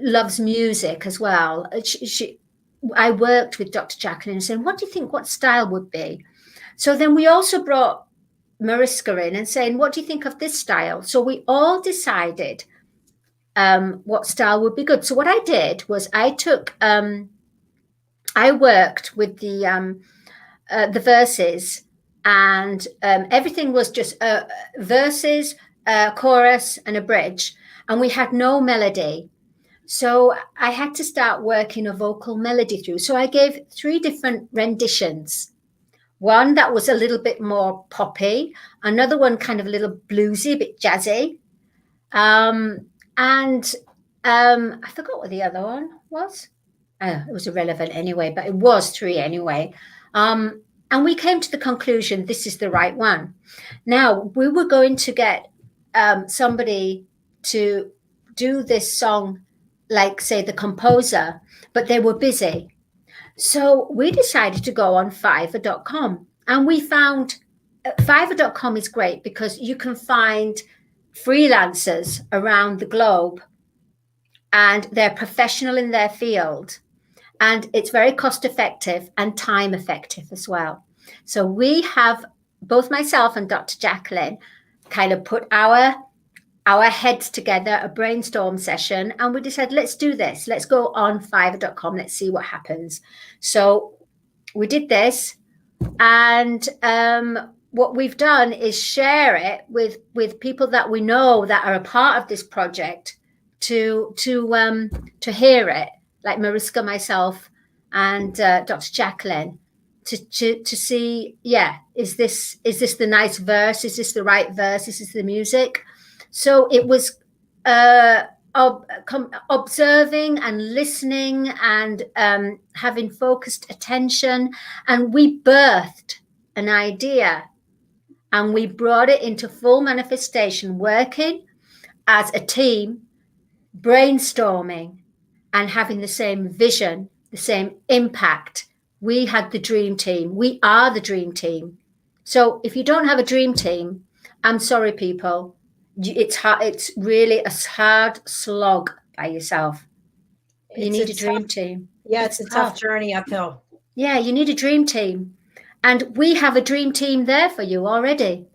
loves music as well. I worked with Dr. Jacqueline and said, what do you think, what style would be? So then we also brought Mariska in and saying, what do you think of this style? So we all decided what style would be good. So what I did was I worked with the verses, and everything was just verses, chorus and a bridge, and we had no melody. So I had to start working a vocal melody through. So I gave 3 different renditions. One that was a little bit more poppy, another one kind of a little bluesy, a bit jazzy. And I forgot what the other one was. It was irrelevant anyway, but it was 3 anyway. And we came to the conclusion, this is the right one. Now, we were going to get somebody to do this song like say the composer, but they were busy. So we decided to go on Fiverr.com, and we found Fiverr.com is great because you can find freelancers around the globe, and they're professional in their field, and it's very cost effective and time effective as well. So we have, both myself and Dr. Jacqueline, kind of put our heads together, a brainstorm session, and we decided, let's do this. Let's go on Fiverr.com. Let's see what happens. So we did this, and what we've done is share it with people that we know that are a part of this project to hear it, like Mariska, myself, and Dr. Jacqueline, to see, is this the nice verse? Is this the right verse? Is this the music? So it was observing and listening and having focused attention, and we birthed an idea and we brought it into full manifestation, working as a team, brainstorming and having the same vision, the same impact. We had the dream team. We are the dream team. So if you don't have a dream team, I'm sorry, people. It's hard. It's really a hard slog by yourself. You need a dream team. Yeah, it's a tough journey uphill. Yeah, you need a dream team. And we have a dream team there for you already.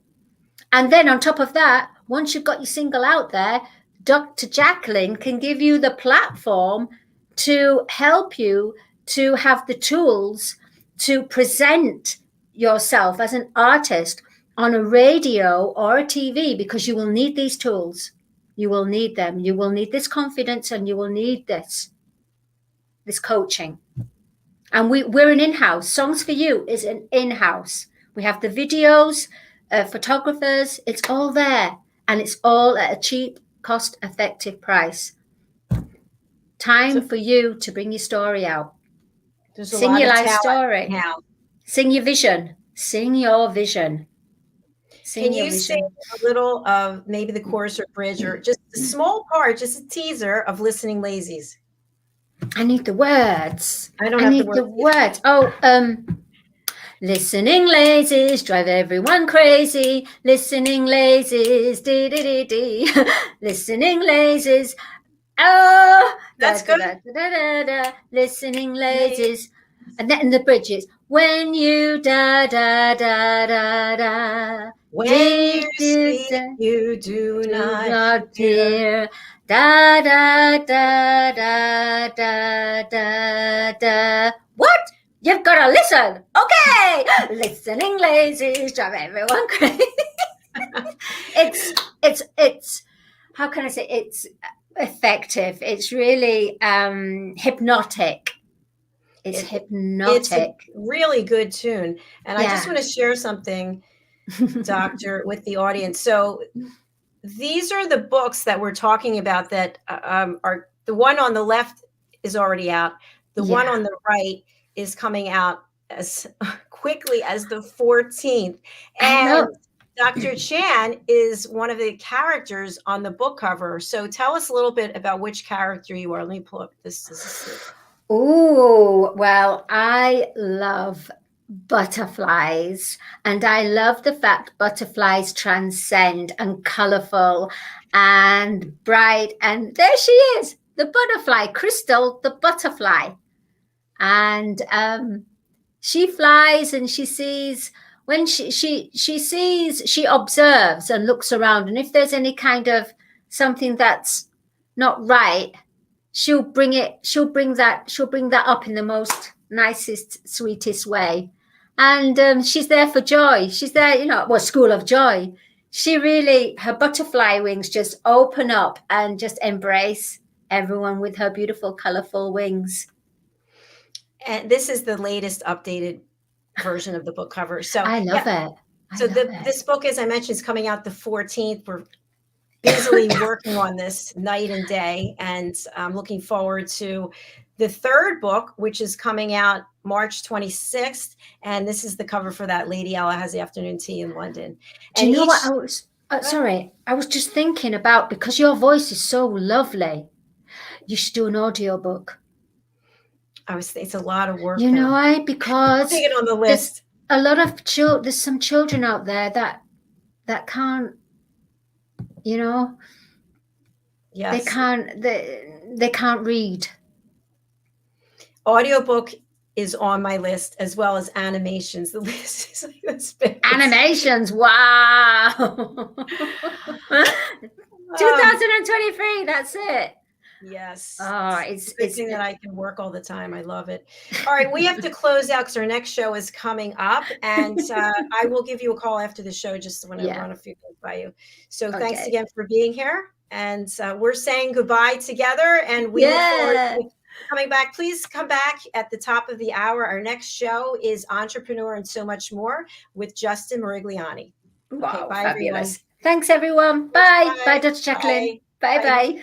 And then on top of that, once you've got your single out there, Dr. Jacqueline can give you the platform to help you to have the tools to present yourself as an artist on a radio or a TV, because you will need these tools. You will need them. You will need this confidence, and you will need this coaching. And we're an in-house. Songs for You is an in-house. We have the videos, photographers. It's all there, and it's all at a cheap, cost-effective price. Time for you to bring your story out. Sing your life story. Now. Sing your vision. Sing your vision. Can you sing a little of maybe the chorus or bridge, or just a small part, just a teaser of Listening Lazies? I need the words. I need the words. Oh, listening lazies drive everyone crazy. Listening lazies, dee dee dee dee. Listening lazies. Oh, that's good. Listening lazies, and then the bridges. When you da da da da da. When you speak, you do not hear. Da da da da da da da. What? You've got to listen. Okay. Listening lazies drive everyone crazy. It's how can I say, it's effective. It's really hypnotic. It's hypnotic. It's a really good tune. And I just want to share something, Doctor, with the audience. So these are the books that we're talking about that are, the one on the left is already out. The one on the right is coming out as quickly as the 14th. And Dr. Chan is one of the characters on the book cover. So tell us a little bit about which character you are. Let me pull up this. Oh, well, I love butterflies, and I love the fact butterflies transcend and colorful and bright. And there she is, the butterfly, Crystal, the butterfly. And she flies, and she sees, when she sees, she observes and looks around. And if there's any kind of something that's not right, she'll bring that up in the most nicest, sweetest way. And she's there for joy. She's there, school of joy. She really, her butterfly wings just open up and just embrace everyone with her beautiful, colorful wings. And this is the latest updated version of the book cover. So I love it. This book, as I mentioned, is coming out the 14th. We're busily working on this night and day, and I'm looking forward to the third book, which is coming out March 26th. And this is the cover for that. Lady Ella Has the Afternoon Tea in London. Do you know what I was sorry, I was just thinking about, because your voice is so lovely. You should do an audiobook. It's a lot of work. You know though. why? Because Take it on the list. a lot of there's some children out there that can't, you know, Yes. they can't read. Audiobook is on my list, as well as animations. The list is like this big. Animations, wow. 2023, that's it. Yes. Oh, it's thing that I can work all the time. I love it. All right, we have to close out because our next show is coming up, and I will give you a call after the show just to run a few things by you. So thanks again for being here, and we're saying goodbye together, and we look forward to coming back. Please come back at the top of the hour. Our next show is Entrepreneur and So Much More with Justin Morigliani. Wow, okay, bye, fabulous. everyone. Thanks, everyone. Bye. Bye, Dr. Jacqueline. Bye. Bye.